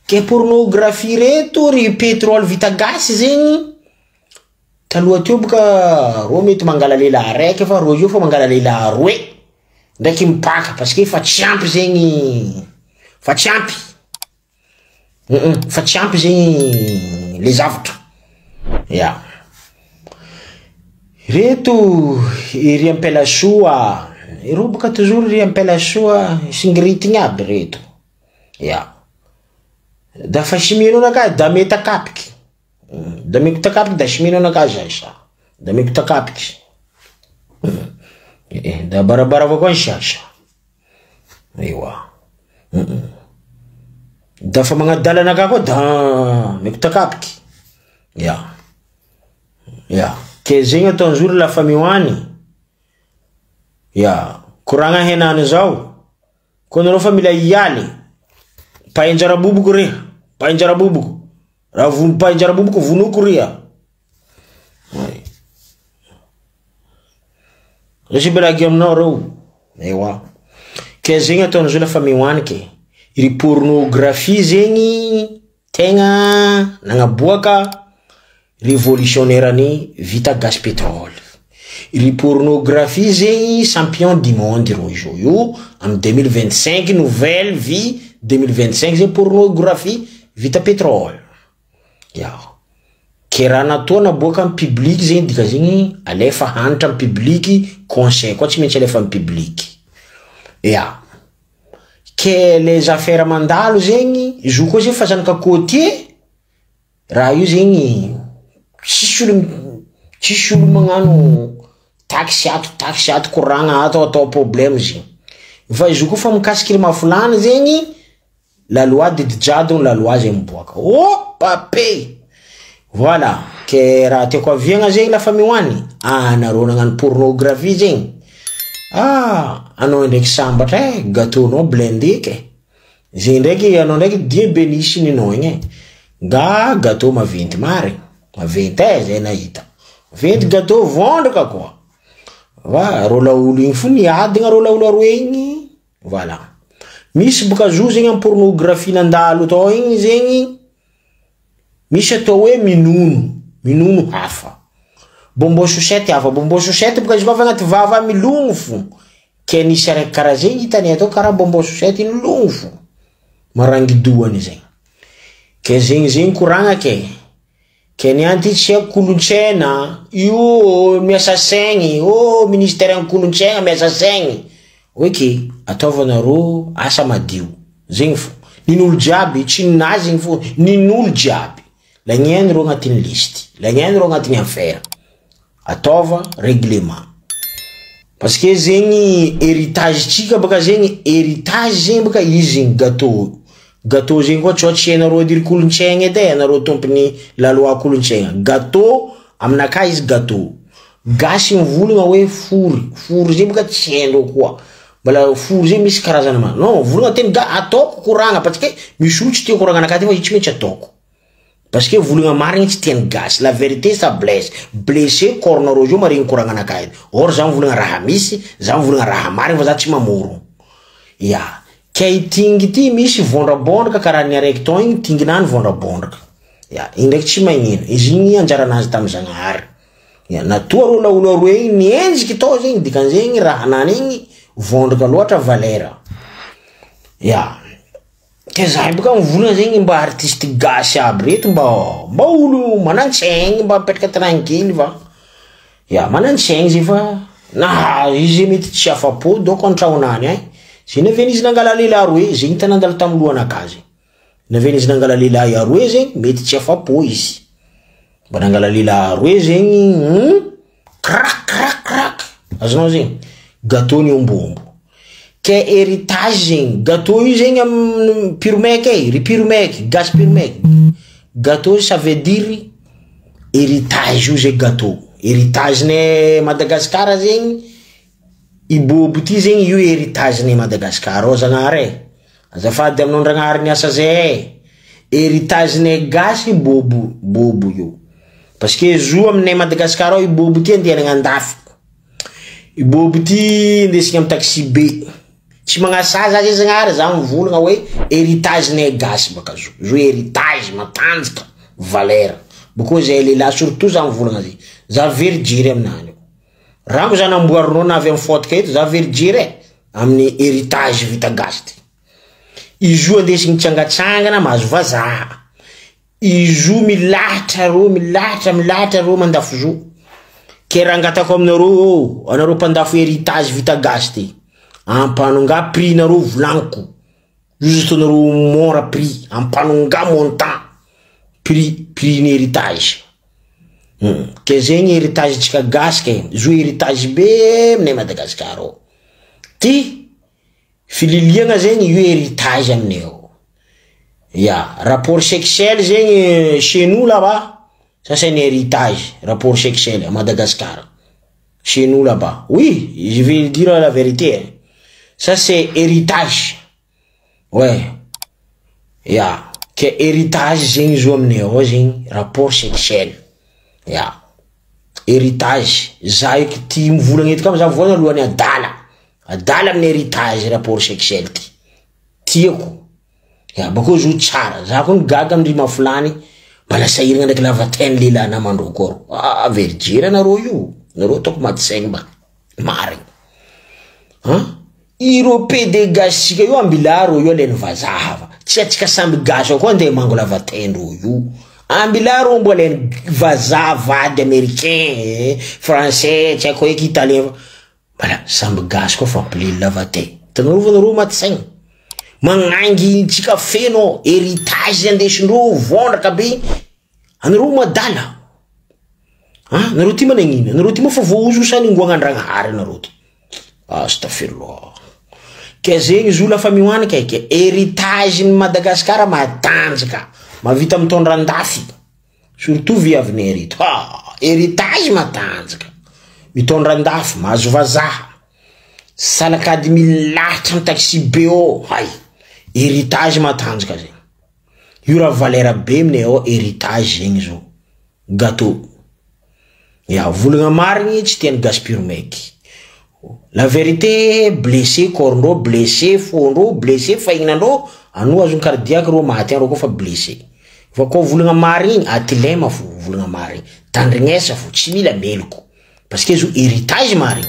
Ke pornographie reto ry pétrole vita gasy zegny taloha teo boka ro mety mangala lehilahy raiky fa ro io fa mangala lehilahy roe ndraiky mipaka parce que fa tsy ampy zegny fa tsy ampy fa tsy ampy zegny le zavatra. Ya. Reto ry ampela soa ro boka toujours ry ampela soa singiritigny aby reto. Ya. Da fa chimino naka da meta kapiky. Da meko takapiky da chimino naka zay sa. Da meko takapiky. Da barabara avao koa sasa. Ewa. Da fa magnadala naka koa da meko takapiky. Ya. Ya. Ke zegny ataon'zoro la famille hoany. Ya. Koragna henany zao. Koa nareo fa mila ialy. Painjara bubuk ria. Painjara bubuk. Raha painjara bubuk vunuku ria. Resi belagi aminao reo. Ewa. Ke zegny ataon'zao la famille hoany ke. Ry pornographie zegny tegna nagnaboaka révolutionnaire ni vita gaz pétrole. Ry pornographie zegny champion du monde ro izo io en 2025 nouvelle vie 2025 c'est pornographie vita pétrole. Ya. Kera natoa naboaka amin'ny public zegny dika zegny alefa hanitra amin'ny public conseil koa tsy maintsy alefa amin'ny public. Ya. Ke les affaires mandalo zegny izo koa zegny fa zanaka côté raha io zegny tsisy olo magnano taxi ato koragna atao problème zegny. Fa izo koa fa mikasiky mafulany zegny la loi de dijadon la loi zegny miboaka. Oh papé. Voilà, ke raha tiako aviagna zegny la famille hoany. Nareo nagnano pornographie zegny. Anao ndraiky sambatra gâteau nao blindé ke. Zay ndraiky anao ndraiky dia benisy ninao igny. Nga gâteau maventy mare. Maventy zay nahita. Maventy gâteau vondraka koa. Va rola olo igny fu niadigna rola olo aroe igny. Voilà. Misy boka zo zegny am pornographie nandalo tao igny zegny. Misy atao hoe minono hafa. Bonbon chaussette hafa. Bonbon chaussette boka izy koa agnaty vava milogno fo. Ke nisy araiky karaha zegny hitany atao karaha bonbon chaussette milogno fo. Marangidoany zegny. Ke zegny koragna ke. Ke nianty tsy haiko kolontsaina. Io miasa saigny. Oh ministère an kolontsaina miasa saigny. Ok, ataovanareo asa madio. Zegny fo. Nin'olo jiaby tsy ninazy zegny fo. Nin'olo jiaby. Lagneny reo agnatin'ny listy. Lagneny reo agnatin'ny affaire. Ataova règlement. Parce que zegny héritage tsika baka zegny héritage zegny baka izy zegny gâteau. Gâteau zegny koa tsy hainareo adiry kolontsaigna edy anareo tompony la loi kolontsaigna. Gâteau aminaka izy gâteau. Gasy mivolagna hoe fory. Fory zegny baka tsy hainareo koa. Bala fory zegny misy karazana ma. Non, volagna teny ataoko koragna parce que misy olo tsy tia koragna anakahy fa tsy maintsy ataoko. Parce que volagna marigny tsy tiany gasy. La vérité ça blesse. Blessé cornareo jo marigny koragna anakahy. Or za volagna raha misy, za volagna raha marigny fa za tsy mamoro. Ya. Kay tingy ty misy vondrabondraka karaha ny araiky tao igny tinginany vondrabondraka. Ya, igny ndraiky tsy magnino. Izy igny anjaranazy tamin-Zagnahary. Ya, natoa rola olo aroe igny nienjiky tao zegny dikan'zegny raha nany igny vondraka loatra valera. Ya. Ke zahay boka mivolagna zegny mba artiste gasy aby reto mba olo manantsaigny mba petraka tranquille va. Ya, manantsaigny zay fa na izy mety tsy afapo donc antragnonany ay. Zay naveny izy nangala lehilahy roe, zegny tany nandalo tamin'ny lohanakazy. Naveny izy nangala lehilahy aroe zegny, mety tsy afapo izy. Mba nangala lehilahy aroe zegny, crac. Azonao zegny, gâteau ny ombombo. Ke héritage zegny, gâteau io zegny am pirmec ry pirmec, gas pirmec. Gâteau ça veut dire héritage io zay gâteau. Héritage ne Madagascar zegny. Ibobo ty zegny io héritage ne Madagascar o Zagnahary. Azafady aminao Ndragnahary niasa zay. Héritage ne gasy bobo io. Parce que zo aminay Madagascar ao ibobo ty andehanagna andafy. Ibobo ty ndesigna am taxi be. Tsy magnasa za zay Zagnahary za mivolagna hoe héritage ne gasy baka zo. Zo héritage matanjaka valeur. Boko zay lehilahy surtout za mivolagna zay. Za very jiry aminany. Rango za namboarinao na avy amin'ny fotoka eto za very jiry amin'ny héritage vita gasy ty. Izo andesigny tsangatsangana mahazo vazaha. Izo milahatra ro mandafo zo. Ke raha angatako aminareo anareo mpandafo héritage vita gasy ty. Ampanonga prix nareo volagniko. Juste nareo mora prix. Ampanonga montant. Prix ny héritage. Ke zegny héritage tsika gasy ke. Zo héritage be aminay Madagascar ao. Ty fililiagna zegny io héritage aminay ao. Ya, rapport sexuel zegny chez nous là-bas. Ça c'est un héritage, rapport sexuel à Madagascar. Chez nous là-bas. Oui, je vais dire la vérité. Ça c'est héritage. Ouais. Ya, que héritage zegny zo aminay ao zegny rapport sexuel. Ya. Héritage. Za eky ty mivolagna eto kam za voana alohan'ny adala. Adala amin'ny héritage rapport sexuel ty. Tiako. Ya, bako zo tsara. Za koa gaga amindry mafilany. Bala sahiragna ndraiky lavategny lehilahy namandro koro. Ah, very jiry anareo io. Nareo toko maty saigny mba. Marigny. Iro PD gasika io ambilaro io aleny vazaha va. Tsy atsika samby gasy koa andeha mango lavategny io. Ambilaro mbo aleny vazaha vady américain, français, tsy haiko eky italien. Bala samby gasy koa fampilely lavategny. Tanareo fa nareo maty saigny. Magnangy tsika feno héritage andesindreo vondraka be anareo madala. Nareo ty managnina, nareo ty mofa voaozo saninggoagna Ndragnahary anareo ty. Astafirullah. Ke zegny zo lafa mioany ke héritage ny Madagascar matanjaka, mavita mitondra andafy. Surtout viavinay reto. Héritage matanjaka. Mitondra andafy, mahazo vazaha. Salakady milahatra amin'ny taxi BO. Hay. héritage matanjaka zegny. Io raha valera be aminay ao héritage zegny zao. Gâteau. Ya volagna marigny tsy tiany gaspiro maiky. La vérité blessé corndro, blessé fondro, blessé fahignandro, ano azon cardiaque ro maty ro fa blessé. Fa ko volagna marigny atilema fo volagna marigny. Tandrignesa fo tsy mila meloko. Parce que zo héritage marigny.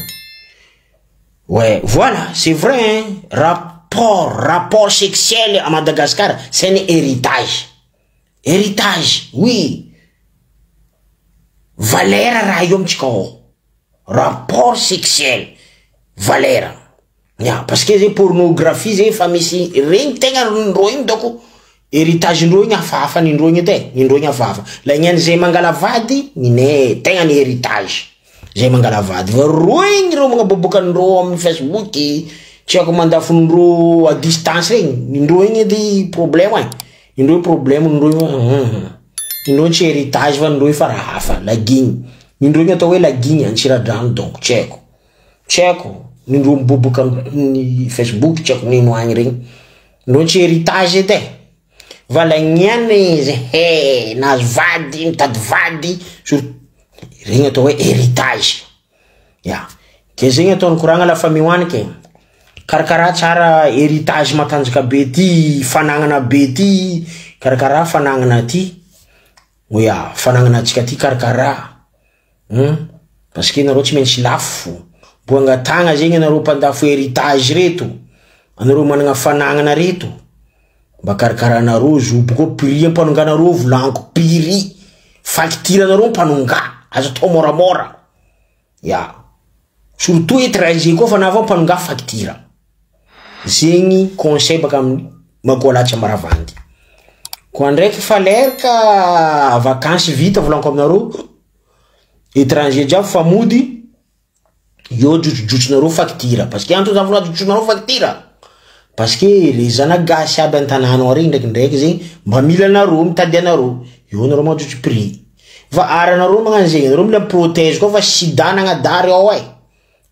Ouais, voilà, c'est vrai hein, rapport sexuel à Madagascar, c'est un héritage. Héritage, oui. Valera rayom tchiko. Rapport sexuel. Valera. Yeah, parce que c'est pornographie, c'est famille, rien tenga ndroim doko. Héritage ndroim afafa ni ndroim te, ni ndroim afafa. La nyen zay mangala vady, ni ne tenga ni héritage. Zay mangala vady. Roing ro mga bobokan-ndro amin'ny Facebook, tsy ako mandafon-ndro à distance regny. Ni ndroim edy problème hein. Ni ndroim problème ndroim. Ni ndroim tsy héritage fa ndroim fa raha hafa, lagigny. Ni ndroim atao hoe lagigny Antsiradrano donc tseko. Tseko. Ni ndroim boboka amin'ny Facebook tseko nino agny regny. Ndroim tsy héritage edy. Valagniany izy nazo vady, mitady vady, regny atao hoe héritage. Ya. Ke zegny ataony koragna la famille hoaniky. Karakara tsara héritage matanjaka be ty, fanagnana be ty, karakara fanagnana ty. Oya, fanagnana atsika ty karakara. Parce que nareo tsy maintsy lafo. Boangatagna zegny nareo mpandafo héritage reto. Anareo managna fanagnana reto. Mba karakara nareo zo boko prix ampanonganareo volanko prix. Facture nareo mpanonga. Azo atao moramora. Ya. Surtout étranger koa fa nava mpanonga facture. Zegny conseil baka magoalatsy amaravandy. Ko ndraiky fa leraka vacances vita volanko aminareo. Étranger jiaby fa mody. Yo jutsunareo facture. Parce que anto zavona jutsunareo facture. Parce que les zanagasy aby antananao regny ndraiky zegny mba mila nareo mitady anareo. Yo nareo majutsu prix. Va aranareo magnano zegny. Nareo mila protège koa fa sida nagnadary ao ai.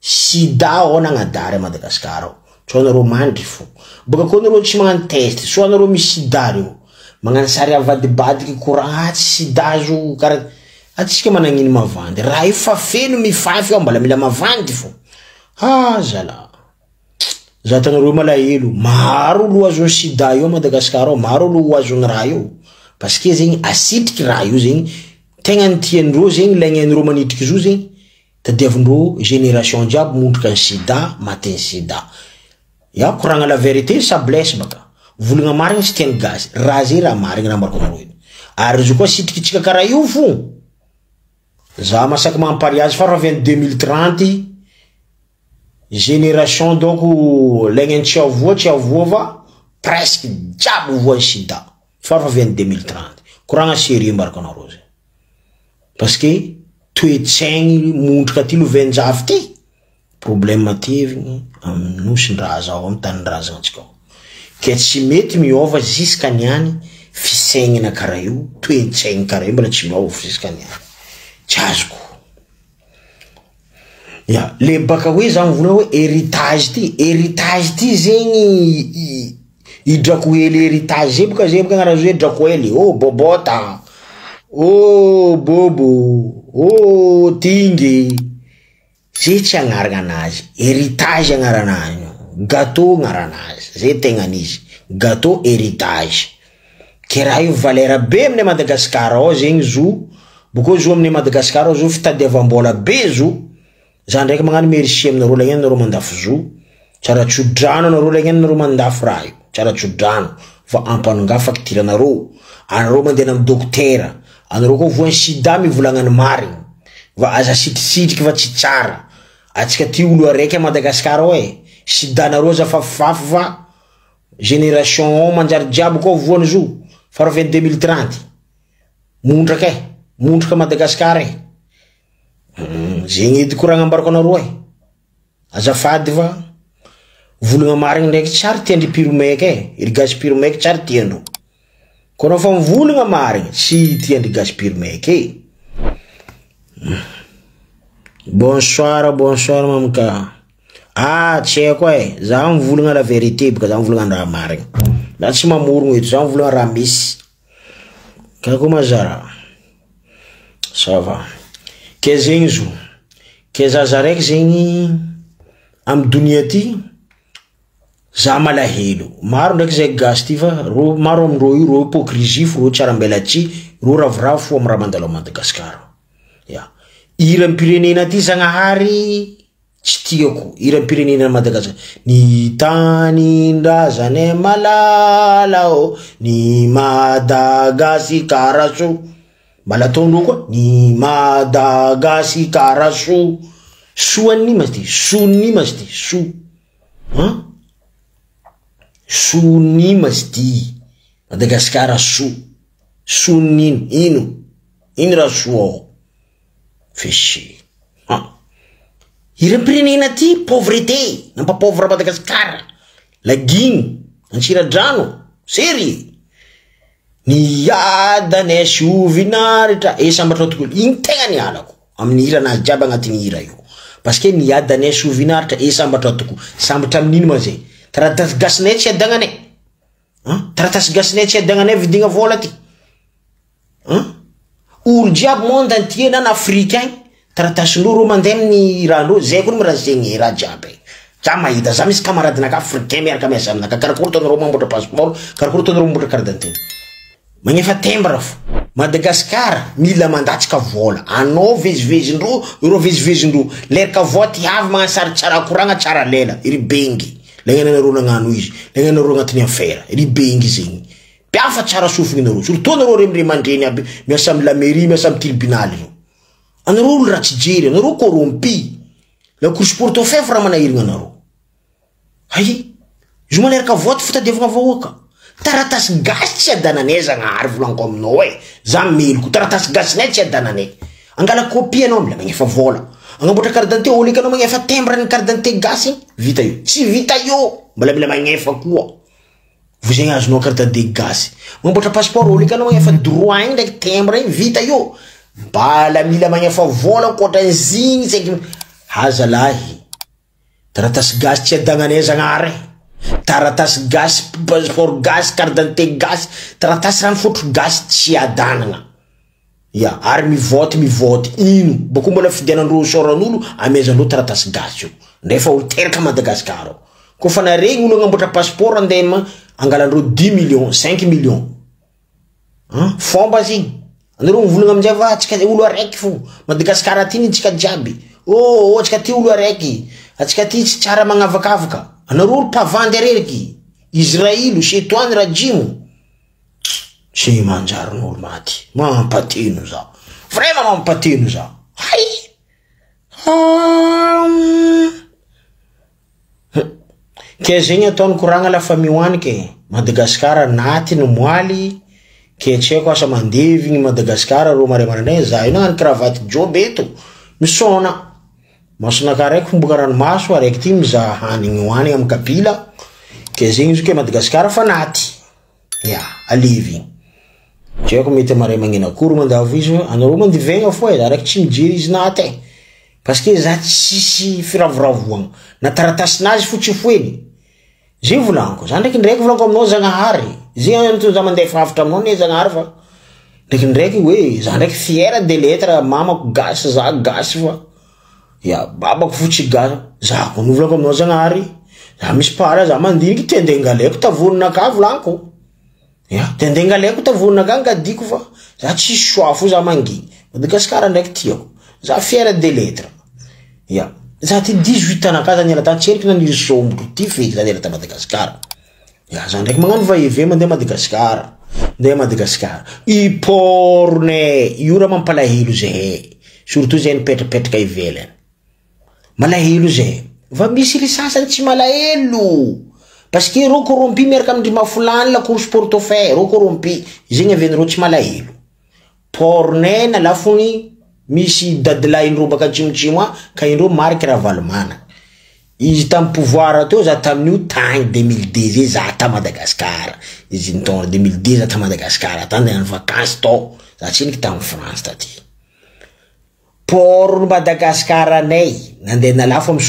Sida ao nagnadary à Madagascar ao. Tsao nareo mandry fo. Baka koa nareo tsy magnano test. Soa nareo misy sida reo. Magnano sary avadibadiky courant tsy sida zo kara. Atsika managnino mavandy. Raha io fa feno mifafy ao mbala mila mavandy fo. Ah zala. Zatanareo malahelo. Maro lo azon sida io Madagascar ao. Maro lo azon raha io. Parce que zegny asitriky raha io zegny. Tegna nitiandreo zegny lagnandreo manitriky zo zegny. Tadiavindreo génération jiaby mondrika ny sida, maty ny sida. Ya koragna la vérité ça blesse baka. Volagna marigny tsy tiany gasy. Raha zay raha marigny raha mariko anareo iny. Ary zo koa sitrikitsika karaha io fo. Za masaky mampariage fa raha avy 2030 génération donc lagny tsy avoa va presque jiaby voa sida. Fa raha avy 2030. Koragna sérieux mariko anareo zay. Parce que toetsaigny mondrika ty lovenjavy ty. Problème ty aminosin-draha zao amin'ny tanin-draha zao antsika. Ke tsy mety miova jusqu'à niany fisaignana karaha io, toetsaigny karaha io mbola tsy miova jusqu'à niany. Tsy azoko. Ya, le baka hoe za mivona hoe héritage ty zegny hidrako hely héritage zay baka ngara zo hidrako hely. Oh bobota. Oh bobo. Oh tingy. Zay tsy agnarana anazy. Héritage agnarana anazy. Gâteau agnarana azy. Zay tegna an'izy. Gâteau héritage. Ke raha io valera be amin'ny Madagascar ao zegny zo. Boko zo amin'ny Madagascar ao zo fitadiavam-bola be zo. Za ndraiky magnano merci aminareo lagneno nareo mandafo zo. Tsara tsodrano nareo lagneno nareo mandafo raha io. Tsara tsodrano. Fa ampanonga facture nareo. Anareo mandeha amin'ny dokotera. Anareo koa voan'ny sida mivolagnany marigny. Va aza sitrisitriky fa tsy tsara. Atsika ty olo araiky à Madagascar ao e. Sida nareo za fafifafy fa génération manjary jiaby koa voany zo. Fa raha 2030. Mondraka e. Mondraka Madagascar e. Zegny edy koragna ambarako anareo e. Azafady fa volagna marigny ndraiky tsary tiandry piromaiky e. Iry gaz piromaiky tsary tiandro. Ko anao fa mivolagna marigny tsy tiandry gaz piromaiky e. Bonsoir mamka. Ah, tsy haiko e. Za mivolagna la vérité baka za mivolagna raha marigny. la tsy mamorogno eto zany vola raha misy kako mazara ça va ke zegny zo ke zaza raiky zegny am dunia ty za malahelo maro ndraiky zay gasy ty fa ro maro amindreo io ro hypocrisie fo ro tsara mbelatsy ro ravoravo fo am raha mandalo a Madagasikara ya iram-pirenena ty Zagnahary tsy tiako iram-pirenena Madagasikara ny tanindrazane malala o ny Madagasikara so mbala ataondreo koa ny Madagasikara so soanimas ty sonimas ty sonimas ty Madagasikara sonino ino raha soa ao fesy iram-pirenena ty pauvreté nampapauvre Madagasikara lagino Antsiradrano sery ny adane siovinaritra sambatra tokolo igny tegna ny alako amin'ny hira nazy jiaby agnatin'ny hira io parce que ny adane siovinaritra sambatra tokolo sambatra amin'ino ma zay taratasy gasinay tsy adagnanay taratasy gasinay tsy adagnanay vidigna vola ty olo jiaby monde entier na africain taratasindreo ro mandeha amin'ny rahandreo zay koa miraha zegny raha jiaby za mahita za misy kamaradinaka africain miaraka miasa aminaka karakory taonareo mamboatra passeport karakory taonareo mamboatra carte d'identité magnefa tembra fo Madagasikara mila mandatsika vola anao vezivezindreo iro vezivezindreo leraka voty avy magnasary tsara koragna tsara lela iry bengy legnanareo nagnano izy legnanareo agnatin'ny affaire iry bengy zegny piafa tsara sofinareo surtout nareo remire mandreny aby miasa amin'ny la mairie miasa amin'ny tribunal io anareo olo raha tsy jery anareo corrompi la course portefeuille fa raha manahirigna anareo hay izy maleraka voty fitadiavagna vahoaka taratasy gasy tsy adananay Zagnahary volaniko aminao za meloko taratasy gasinay tsy adananay angala copie anao mila magnefa vola agnamboatra carte d'identité olikanao magnefa timbre ny carte d'identité gasy vita io tsy vita io mbala mila magnefa koa vo zegny azonao carte d'identité gasy mamboatra passeport olikanao magnefa droit igny ndraiky timbre igny vita io mbala mila magnefa vola koatran'ny zigny zegny hazalahy taratasy gasy tsy adananay Zagnahary taratasy gasy passeport gasy carte d'identité gasy taratasy rano fotro gasy tsy adanana ya ary mivoty ino bako mbola fidianandreo soran'olo amezandreo taratasy gasy io ndefa olo teraka Madagasikara kofa naregny olo agnamboatra passeport andema angalandreo 10 millions 5 millions fomba zigny anareo mivolagna aminjay va atsika olo araiky fo Madagasikara ty nitsika jiaby atsika ty olo araiky atsika ty tsy tsara magnavakavaka anareo olo mpavandy areriky Israilo setoany rajimo sy manjarin'olo maty mampateno za vraiment mampateno za hay ke zegny ataony koragna lafa mihoanike Madagasikara naty no moaly ke tsy haiko asa mandevigny Madagasikara ro mare marandregny za io nagnano cravaty job eto misona masonaka raiky fomboka ranomaso araiky ty mizaha hanigny hoanigny amin'ny kapila ke zegny izy ke Madagasikara fa naty ya alivy tsy haiko mety mare magnena akory mandavo izy anareo mandivegna fo za raiky tsy mijery izy naty parce que za tsisy firavoravoagna na taratasinazy fo tsy foeny zay volaniko za ndraiky volaniko aminao Zagnahary zay za mandeha fafitra aminao ne Zagnahary fa ndraiky hoe za ndraiky fière de lettre mamako gasy za gasy fa ya babako fotsy gasy za ko novolako aminao Zagnahary za misy para za mandiniky tendengaleko tavononaka volaniko ya tendengaleko tavononaka ngadiko fa za tsy choix fo za mangi Madagasikara ndraiky tiako za fière de lettre ya za ty 18 ans naka za niala tany tseriky na nisomboko ty feky za niala ta Madagasikara ya za ndraiky magnano va-et-vient mandeha Madagasikara iporne io raha mampalahelo zay surtout zay nipetrapetraka ivelany malahelo zay va misy ry sasany tsy malahelo parce que ro corrompi miaraka amindry mafulany la course portefeuille ro corrompi zegny avenireo tsy malahelo porne na lafony misy dadilaindreo baka atsimotsimo ka indreo mariky raha valomana izy tamin'ny pouvoir teo za tamin'io tagny 2002 zay za ta Madagasikara izy nitaona 2002 za ta Madagasikara ta ndeha ny vacances tao za tsiniky tamin'ny France taty port Madagasikara nay nandeha nalafo amin'ny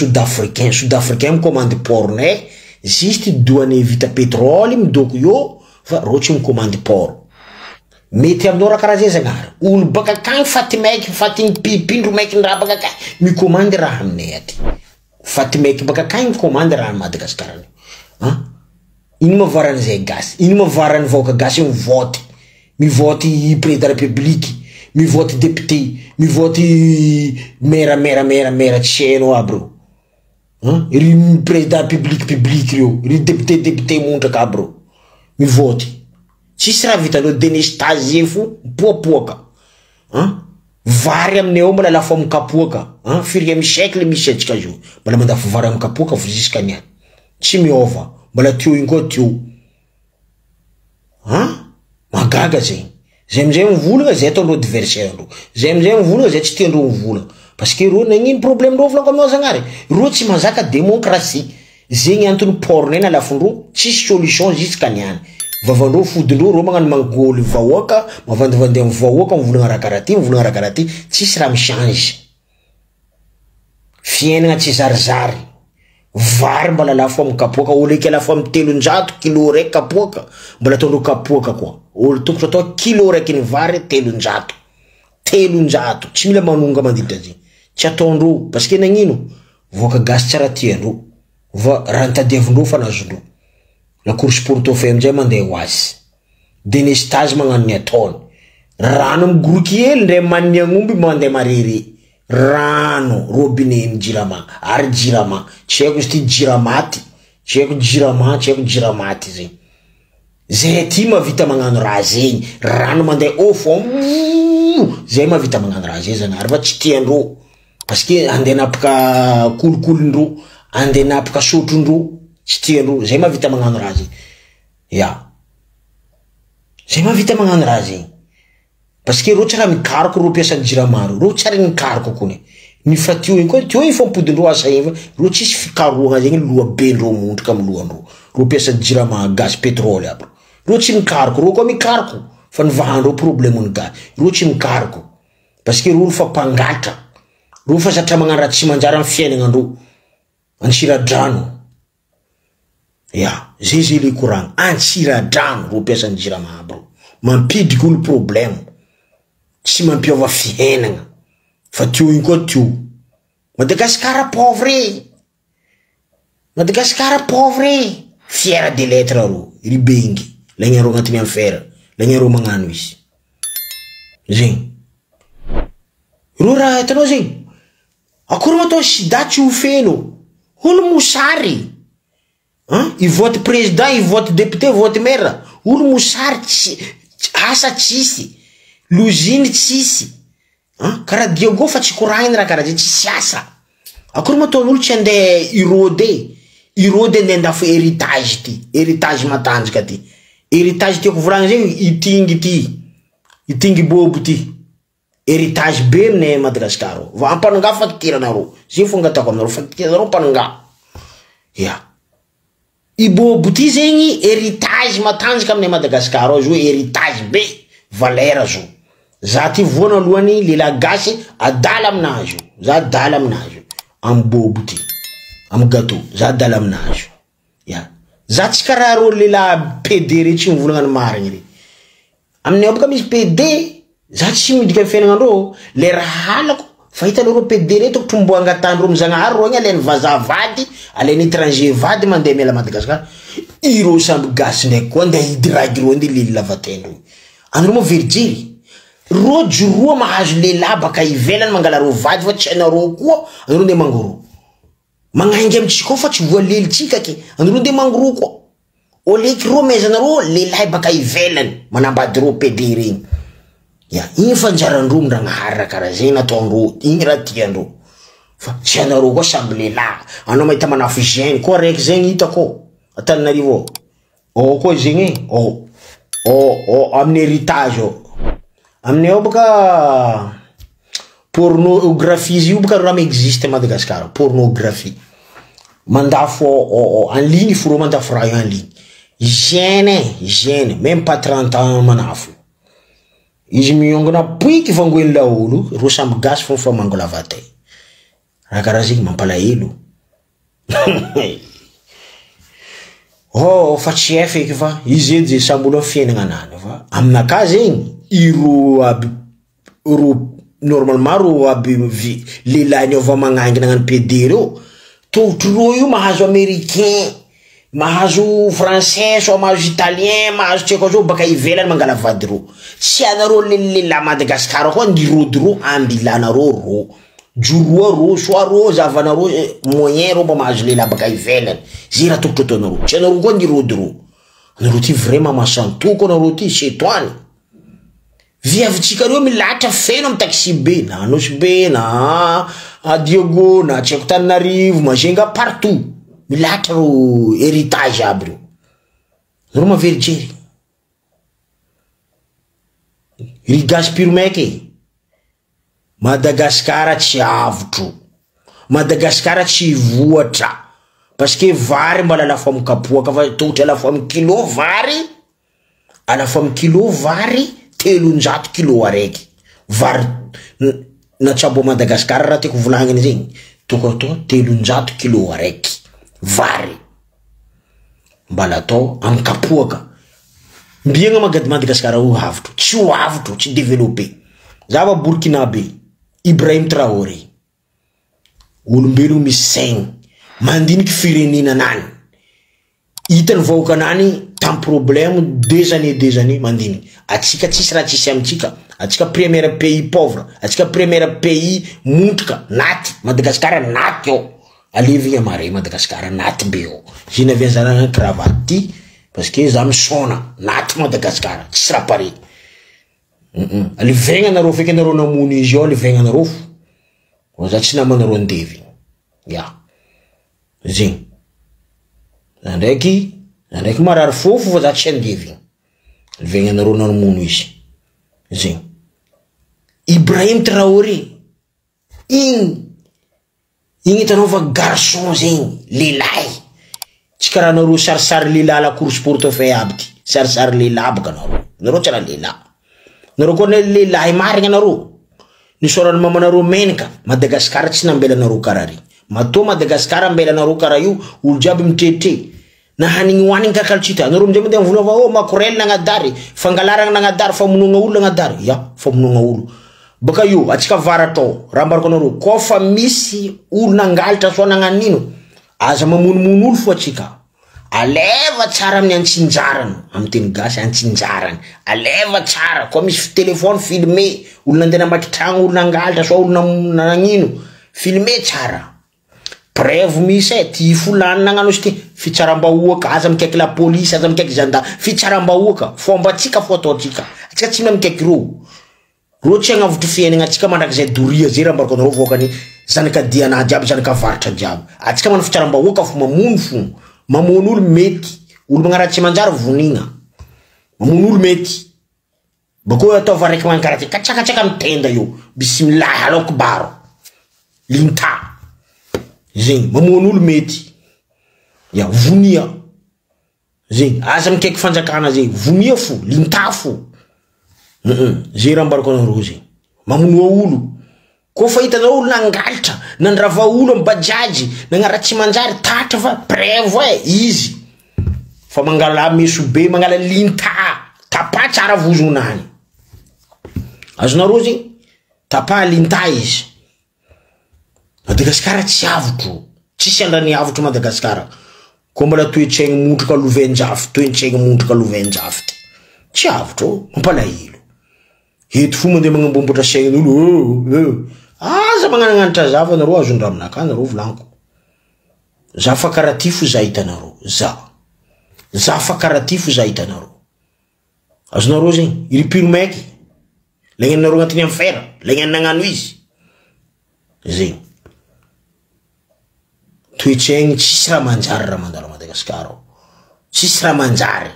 sud-africain micommande portnay juste douane vita pétrole midoko io fa rotsy commande port mety aminao raha karaha zay zagnara olo baka kagny faty maiky faty pindro maiky raha baka kagny mi commande raha aminay aty faty maiky baka kagny commande raha Madagasikara hein ino ma varan'izay gasy ino ma varan'ny vahoaka gasy mivoty mivoty président de la république mivoty député mivoty mera tsheno abro ry président public reo ry député montraka abro mivoty tsisy raha vitanao dénestage fo poapoaka vary aminay ao mbola lafo amikapoaka firika siècle misy atsika zo mbola mandafo vary amikapoaka fo jusqu'à niany tsy miova mbola teo igny koa teo magaga zay amizay mivolagna zay ataondreo adversaire andreo zay amizay mivolagna zay tsy tiandreo mivolagna parce que ro nagnino problème ndreo volako aminao zagnary ro tsy mazaka démocratie zegny antony pornay na lafondreo tsisy solution jusqu'à niany vavandreo fodindreo ro magnano mangoly vahoaka mavandivandy amin'ny vahoaka mivolagna raha karaha ty tsisy raha michange fiainagna tsy zarizary vary mbola lafo amin'ny kapoaka olo eky lafo amin'ny 300 kilo raiky kapoaka mbola ataondreo kapoaka koa olo tokotro atao kilo raiky ny vary 300 tsy mila manonga mandilitra zay tsy ataondreo parce que nagnino voaka gasy tsara tiandreo raha nitadiavindreo fa nazondreo la course portefeuille amizay mandeha ho azy dénestage magnano ny ataony rano migoroky hely ndray manny agnomby mandeha marere rano robinet jirama ary jirama tsy haiko izy ty jiramaty tsy haiko jiramaty zay ty mavita magnano raha zegny rano mandeha fo zay mavita magnano raha zay zagnary fa tsy tiandreo parce que andeha napaka kolokolondreo andeha napaka sotrondreo tsy tiandreo zay mavita magnano raha zay zay mavita magnano raha zay parce que ro tsara mikaroko ro piasan'ny jiramaro ro tsara mikaroko kone ny fatio igny koa tio ifampodindreo asa igny ro tsisy fikaroagna zegny lohabendreo mondrika amin'ny lohandreo ro piasan'ny jirama gaz pétrole aby ro tsy mikaroko ro koa mikaroko fa nivahandreo problème ny gaz ro tsy mikaroko parce que ro fa mpangatra ro fa zatra magnano raha tsy manjara amin'ny fiainagnandreo ansiradrano zay le koragno ansiradrano ro piasan'ny jirama aby ro mampidiky olo problème tsy mampiova fiainagna fa tio igny koa tio Madagascar pauvre fiera de lettre ro ry bengy lagnareo agnatiny amin'ny fera lagnareo magnano izy zegny ro raha hitanao zegny akory matao sida tsy ho feno olo mosary i vote président i vote député vote maire olo mosary asa tsisy loziny tsisy karaha Diogo fa tsy koragny raha karaha zay tsisy asa akory mataon'olo tsy andeha irode andeha andafo héritage matanjaka ty héritage tiako voragna zay itingy bobo ty héritage be aminay Madagasikara va ampananga facturenareo zay fo angatako aminareo facturenareo ampananga i bobo ty zegny héritage matanjaka aminay Madagasikara zo héritage be valeur zo za ty voana alohany lela gasy adala aminazy za adala aminazy am bobo ty am gâteau za adala aminazy za tsy karaha ro lela PD re tsy mivolagna ny marigny re aminay ao boka misy PD za tsy midika fiainagnandreo le raha halako fa hitanareo PD re tokotro mbo angatandreo mizagnahary ro igny alainy vazavady alainy étranger vady mandeha miala Madagasikara iro samby gasy ndraiky koa andeha hidragy ro andeha lely lavatendro andreo moa verijery ro joroa mahazo lehilahy baka ivelany mangala ro vady fa tsy hainareo koa andreo ndeha mangoro magnaingy amitsika koa fa tsy voalelitsika ke andreo ndeha mangoro koa oleky ro mezanareo lehilahy baka ivelany manambady ro PD regny igny fanjarandreo mindragnahary raha karaha zegny nataondreo igny raha tiandreo fa tsy hainareo koa samby lehilahy anao mahita manafo gène koa raiky zegny hitako Antananarivo koa zegny amin'ny héritage aminay ao boka pornographie izy io boka raha existe Madagascar pornographie mandafo en ligne furo mandafo raha io en ligne gêne même pas 30 ans manafo izy miongona poiky vangoeny laolo ro samby gasy fo fa mangola vatay raha karaha zegny mampalahelo Oh fa tsy efa fa izy je sambola fiainana nany fa aminaka zegny iro aby ro normalement ro aby lehilahy ny ava magnangina nany PD reo totro io mahazo américain mahazo français so mahazo italien mahazo tseko zo baka ivelany mangala vady ro tsy anaro lehilahy Madagascar ko ngirodro ambilanaro ro jurua ro soaro zavanaro moyen ro mahazo lehilahy baka ivelany zira tokotro anaro tsy anaro ko ngirodro anaro ty vraiment masantoko anaro ty cetoany viavitsika reo milatra feno am taxi be na Nosy be na Diego na tseko Tananarivo Majenga partout milatra ro héritage aby reo ro maverijery rigasy piromeke Madagascar tsy avotro Madagascar tsy voatra parce que vary mbala alafa am kapoaka fa totra alafa am kilo vary alafa am kilo vary 300 kilo araiky vary na tsabo Madagascar raha tiako volagniny zegny toko atao 300 kilo araiky vary mbala atao am kapoaka mbiagna magady Madagascar ho avotro tsy ho avotro tsy développé zava Burkina be Ibrahim Traoré olombelo misy saigny mandiniky firenena nany hitany vahoaka nany tam problème des années mandini atsika tsisy raha tsisy amitsika atsika premier pays pauvre atsika premier pays montrika naty Madagascar naty yo alevigna mare Madagascar naty be yo zina vianzana cravate ty parce que za misona naty Madagascar tsisy raha pare alivegna nareo feky nareo namony izy yo alivegna nareo fo za tsy namanareo andevy ya zegny ndraiky marary fofo fa za tsy andevy alivegna nareo namony izy zegny Ibrahim Traoré igny hitanao fa garçon zegny lehilahy tsy karaha nareo sarisary lehilahy la course portefeuille aby ty sarisary lehilahy baka nareo tsy raha lehilahy nareo koa lehilahy marigna nareo nisorany mamanareo menaka Madagascar tsy nambelanareo karaha regny matô Madagascar ambelanareo karaha io olo jiaby mitretre na hanigny hoanigny kakalitsita nareo amizay mandeha mivolagna fa oh makorel nagnadary fangalaragna nagnadary famonoagna olo nagnadary ya famonoagna olo baka io atsika vara atao raha mbarako anareo koa fa misy olo nangalitra so nagnanino aza mamonomono olo fo atsika aleva tsara amin'ny antsinjarany amy teny gasy antsinjarany aleva tsara koa misy telefone filmé olo nandeha namaky tragno olo nangalitra so olo nagnino filmé tsara preuve misy ty fulany nagnano ty fitsaram-bahoaka aza mikaiky la police aza mikaiky gendarme fitsaram-bahoaka fomba atsika fo atao atsika tsy mila mikaiky ro tsy agnavotro fiainagna atsika mandraky zay doria zay raha mbarako anareo voakany zanaka diana jiaby zanaka varatra jiaby atsika manao fitsaram-bahoaka fo mamono fo mamono olo mety olo magnaratsy manjary vonigna mamono olo mety bako atao varaiky mankaraty katsakatsaka mitenda io bisimilahy aloko baro linta zegny mamono olo mety ya vonia zegny aza mikaiky fanjakana zegny vonia fo linta fo zay raha mbarako anareo zegny mamonoa olo ko fa hitanao olo nangalitra nandrava olo amy bajaji nagnaratsy manjary tatra fa preuve izy fa mangala meso be mangala linta tapa tsara vozonany azonareo zegny tapa linta izy Madagascar tsy avotro tsisy andrany avotro Madagascar ko mbola toetsaigny montroka lovenjafy toetsaigny montroka lovenjafy tsy avotro mampalahelo eto fo mandeha magnambombotra saignin'olo aza magnanagnanitra zava nareo azondra aminaka nareo volaniko za fa karaha ty fo za hitanareo za fa karaha ty fo za hitanareo azonareo zegny iripiro maiky legnaninareo agnatiny amy fera legnany nagnano izy zegny toetsaigny tsisy raha manjary raha mandalo Madagascar ao tsisy raha manjary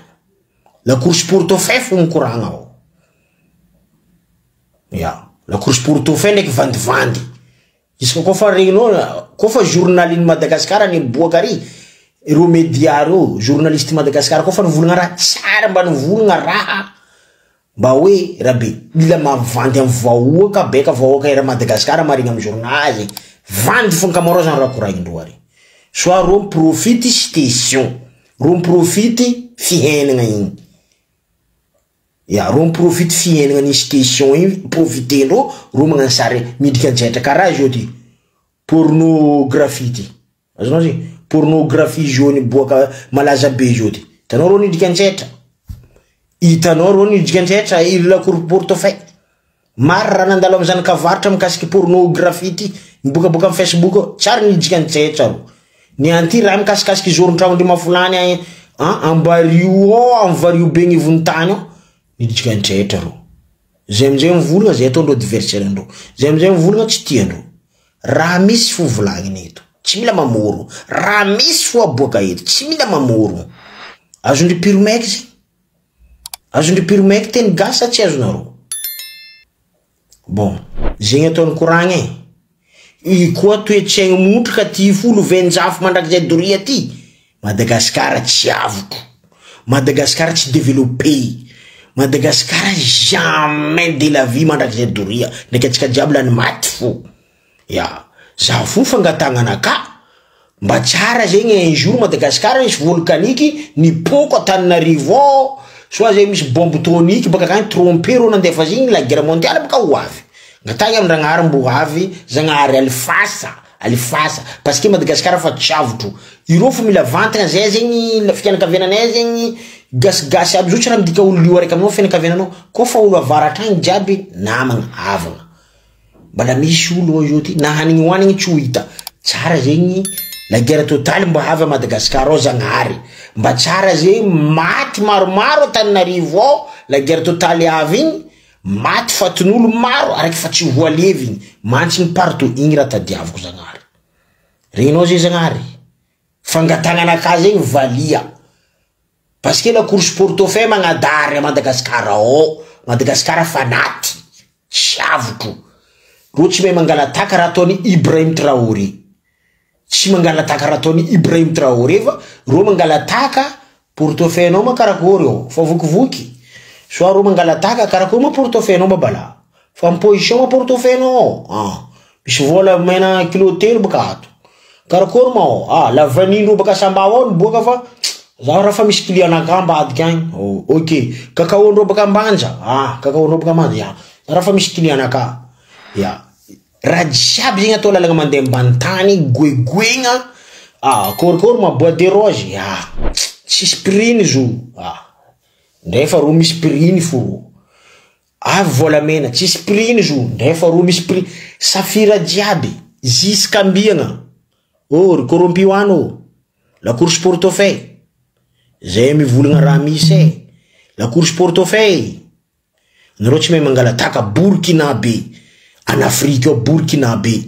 la course portefeuille fo mikoragna ao ya la course portefeuille ndraiky vandivandy izy koa fa regninao koa fa journaline Madagascar ny boaka ary ireo média reo journaliste Madagascar koa fa nivolagna raha tsara mba nivolagna raha mba hoe rabe mila mavandy amy vahoaka beka vahoaka era Madagascar marigna amy journal zegny vandy fo nkamarozany raha koragnindreo ary soit reo profite station rom profity fihenagna igny. Ya, rom profity fihenagna ny station igny, profitendro, ro magnano sary midika anjetra karaha zio ty. Pornographie ty. Azonao zy? Pornographie jaune boaka malaza be zio ty. Hitanao ro nidika anjetra. Hitanao ro nidika anjetra il lacour portefeuille. Maro raha nandalo am'zany kavaritra mikasiky pornographie ty. Mibokaboka amin'ny Facebook, tsara nidika anjetra ro. Ny anty raha mikasikasiky zoron-tragno ndry mafolany ambario amvario be gny vontany ao. Nidika anjetra ro. Zay amizay mivolagna zay ataondro adversaire andro. Zay amizay mivolagna tsy tiandro. Raha misy fo volagnina eto. Tsy mila mamoro. Raha misy fo aboaka eto. Tsy mila mamoro. Azondry piromeky zy. Azondry piromeky teny gasa tsy azonaro. Bon, zegny ataony koragna e. I koa toetsaigny motrika ty folo venjafo mandrakizay doria ty. Madagasikara tsy avoko. Madagasikara tsy développé. Madagasikara jamais de la vie mandrakizay doria. Nekatsika diable ny maty fo. Ya, za fo fangatanganaka. Mba tsara zegny un jour Madagasikara misy volcanique ni poko Antananarivo. Soit zay misy bombe tonique baka kany tromper ro nandefa zigny la guerre mondiale baka ho avy. Ngatagny am Ragnahary mbo avy Zagnahary alifasa parce que Madagasikara fa tsavotro. Iro fo mila vantagna zay zegny fianakaviananay zegny gasigasy aby zotra raha midika olo lio araiky aminao fianakaviananao ko fa olo avaratragny jiaby namagna avagna. Mbala misy olo ao ty na hanigny hoanigny tsy ho hita. Tsara zegny la guerre totale mba avy Madagasikara ao Zagnahary. Mba tsara zegny maty maromaro Antananarivo ao la guerre totale avy igny. Maty fatin'olo maro araiky fa tsy ho alevy igny. Mantsy partout igny raha tadiaviko Zagnahary. Regninao zay Zagnahary. Fangatanganaka zegny valia. Parce que la course portefeuille magnadary à Madagasikara ao. Madagasikara fanaty. Tsavoko. Ro tsy may mangalataka raha ataony Ibrahim Traoré. Tsy mangalataka raha ataony Ibrahim Traoré fa ro mangalataka portefeuille nao makarakory ao. Fa vokivoky. Soit ro mangalataka karakory ma portefeuille nao mabala. Fa en position ma portefeuille nao. Misy vola mena kilo telo baka ato. Karakory ma ao. La vanille ro baka samba ao boka fa zaho raha fa misy client nakamba adika agny. Ok. Kakao ro baka mbanja. Kakao ro baka mbanja. Ya. Raha fa misy client naka. Ya. Raha jiaby zegny atao lalagna mandeha ambany tany goegoegna. Kôrikôry ma bois de rose. Ya. Tsisy priny zo. Ndefa ro misy priny fo. Avy volamena tsisy priny zo. Ndefa ro misy priny. Safira jiaby. Ziska ambiagna. Rikorompi hoano. La course portefeuille. Zay mivolagna raha misy. La course portefeuille. Nareo tsy may mangalataka Burkinabe. En Afrique au Burkinabe.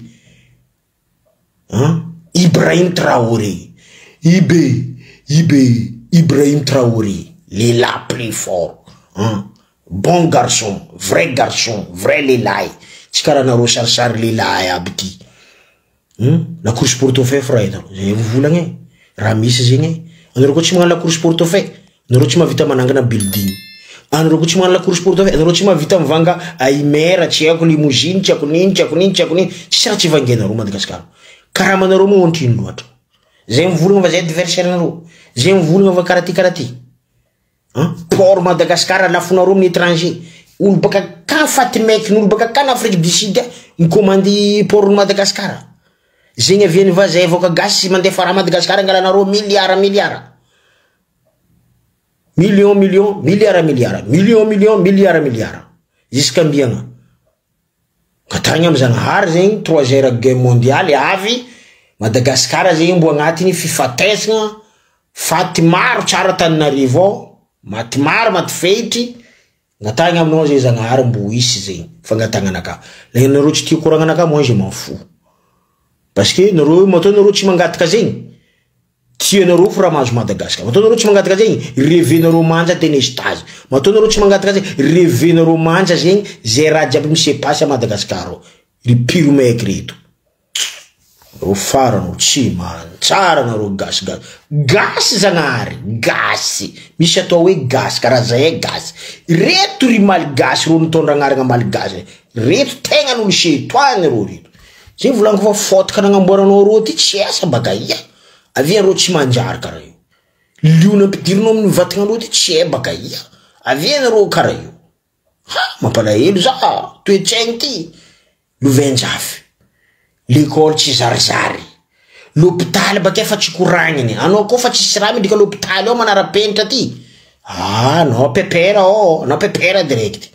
Ibrahim Traoré. Ibrahim Traoré. L'élan plus fort. Bon garçon. Vrai l'élan. Tsikara naro sarsar l'élan abiti. La course portefeuille frère. Zay mivolagna. Raha misy zegny. Anareo koa tsy magnano la course portefeuille. Anareo tsy mavita manangana building. Anareo koa tsy magnano la course portefeuille. Anareo tsy mavita mivanga aimera, tsy haiko limousine, tsy haiko nino. Tsisy raha tsy vangenareo Madagasikara. Karaha manareo moa ontriny loatra. Zay mivolagna fa zay adversaire nareo. Zay mivolagna fa karaty. Port Madagasikara lafonareo amin'ny étranger. Olo baka kan Fatimeky, olo baka kan Afrique du Sud mikommandy port Madagasikara. Zegny aviany va zay avoka gasy mandefa raha Madagasikara angalanareo milliard. Milliard. Jusqu'à mbiagna. Katagny am Zagnahary zegny 3e guerre mondiale avy. Madagasikara zegny mbo agnatiny fifatesagna. Faty maro tsara Antananarivo ao. Maty maro maty feitry. Ngatagny aminao zay Zagnahary mbo isy zegny. Fangatanganaka. La nareo tsy tia koragnanaka moi je m'en fous. Parce que nareo matonareo tsy mangataka zegny. Tianareo fo raha mahazo Madagasikara. Matonareo tsy mangataka zegny. Revenareo manja teny stage. Matonareo tsy mangataka zegny. Revenareo manja zegny. Zay raha jiaby misepasy a Madagasikara. Ry piromeky reto. Ro farano tsy mantsara nareo gasy. Gasy Zagnahary. Gasy. Misy atao hoe gasy. Karaha zay gasy. Reto ry malgasy. Ro nitondra agnarana malgasy. Reto tegna n'olo setoany ro reto. Zay volaniko fa fotka nagnamboaranao ro ty tsy asa baka ia. Avia ro tsy manjary karaha io. liona ampidirina amin'ny vatagna anao ty tsy ebaka ia avianareo kara io ha mampalahelo za toetsaigny ty lovenjafy l'école tsy zarizary l'hôpital baka fa tsy koragniny anao koa fa tsisy raha midika l'hôpital ao manara-penitra ty anao pepera anao pepera direct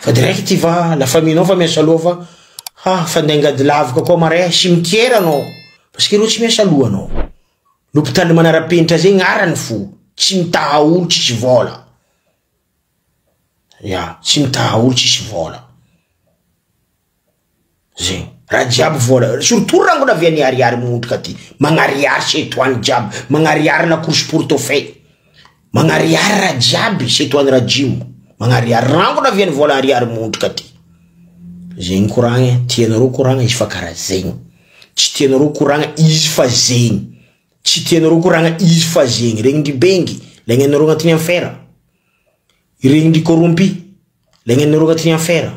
fa direct va la famille nao fa miasa loha fa fandengady lavaka koa mare cimetière anao parce que reo tsy miasa loha anao l'hôpital manara-penitra zegny arany fo tsy mitaha olo tsisy vola ya tsy mitaha olo tsisy vola zegny raha jiaby vola surtout rangona aviany ariary montrika ty magnariary setoany jiaby magnariary la course portefeuille magnariary raha jiaby setoany rajimo magnariary rangona aviany vola ariary montrika ty zegny koragna tianareo koragna izy fa kara zegny tsy tianareo koragna izy fa zegny tsy tianareo koragna izy fa zegny regny ndry bengy lagnanareo agnatiny affaire regny ndry corrompi lagnanareo agnatiny affaire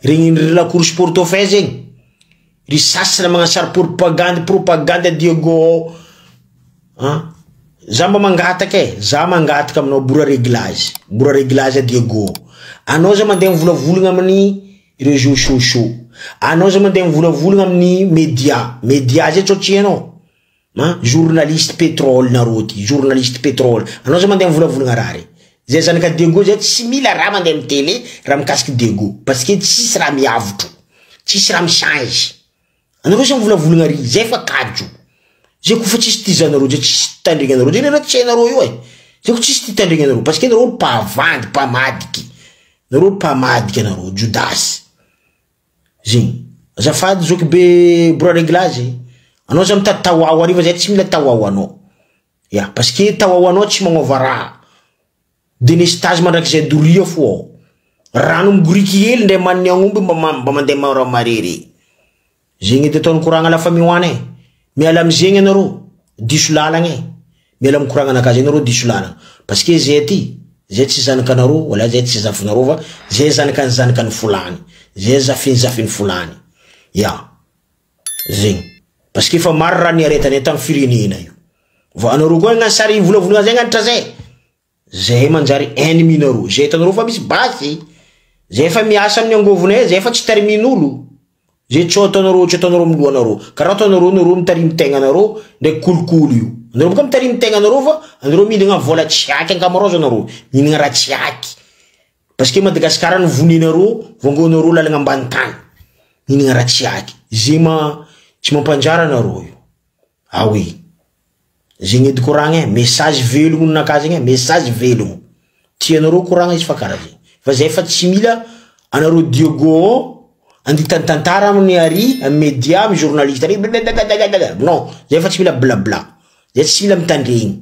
regny ndry la course portefeuille zegny ry sasana magnasary propagande Diego za mba mangataka za mangataka aminao bora réglage Diego anao za mandeha mivolavolagna amin'ny réseaux sociaux anao za mandeha mivolavolagna amin'ny média zay tsotrianao journaliste pétrole nareo ty journaliste pétrole anao za mandeha mivolavolagna raha re zay zanaka Diego zay tsy mila raha mandeha amin'ny télé raha mikasiky Diego parce que tsisy raha miavotro tsisy raha michange anareo sa mivolavolagna ry zay fa kajo zay koa fa tsisy ty zanareo zay tsisy tandregnanareo zay neraha tsy hainareo io zay ko tsisy ty tandregnanareo parce que nareo mpavandy mpamadiky nareo mpamadika nareo Judas zegny azafady zoky be bora réglage anao za mitady tawawa ariva zay tsy mila tawawa anao ya parce que tawawa anao tsy magnova raha denestage mandraky zay doria fo rano migoriky hely ndray manny agnomby mba mandeha mara marere zegny edy ataony koragna la famille hoany miala amizegny anareo diso lalagna miala amy koragna anakazy anareo diso lalagna parce que zay ty zay tsy zanaka anareo wala zay tsy zafinareo fa zay zanakany fulany zay zafiny fulany ya zegny parce que fa maro raha niaretany tamy firenena io va anareo koa gnasary volavolagna zay gnanitra zay manjary ennemi nareo zay hitanareo fa misy basy zay fa miasa amin'ny angovonay zay fa tsy tarimin'olo zay tsy ataonareo amin'ny lohanareo karaha ataonareo mitarimy tegnanareo ndraiky kolokolo io anareo boka mitarimy tegnanareo fa anareo mihinagna vola tsy haky ankamarozo anareo mihinagna raha tsy haky parce que Madagasikara nivoninareo vongonareo lalagna ambany tany mihinagna raha tsy haky zay tsy mampanjara anareo io oui zegny edy koragna message velogno nakazy igny message velogno tianareo koragna izy fa karaha zegny fa zay fa tsy mila anareo Diego anditany tantara amin'ny ary amin'ny média amin'ny journaliste ary non zay fa tsy mila blabla zay tsy mila mitandregny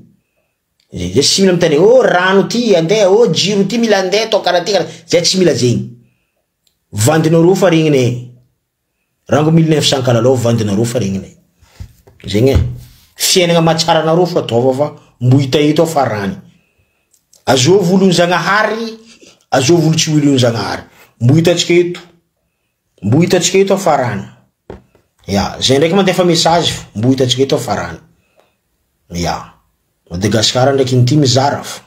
zay tsy mila mitandregny rano ty andeha jiro ty mila andeha atao karaha ty karaha zay tsy mila zegny vandinareo fa regniny rango 1900 kalalao vandinareo fa regniny zegny fiainagna matsaranareo fa ataova fa mbo hita fa rany azo volony Zagnahary azo volo tsy wilony Zagnahary mbo hitatsika eto afarany ya zay ndraiky mandefa message mbo hitatsika eto afarany ya Madagasikara ndraiky nity mizara fa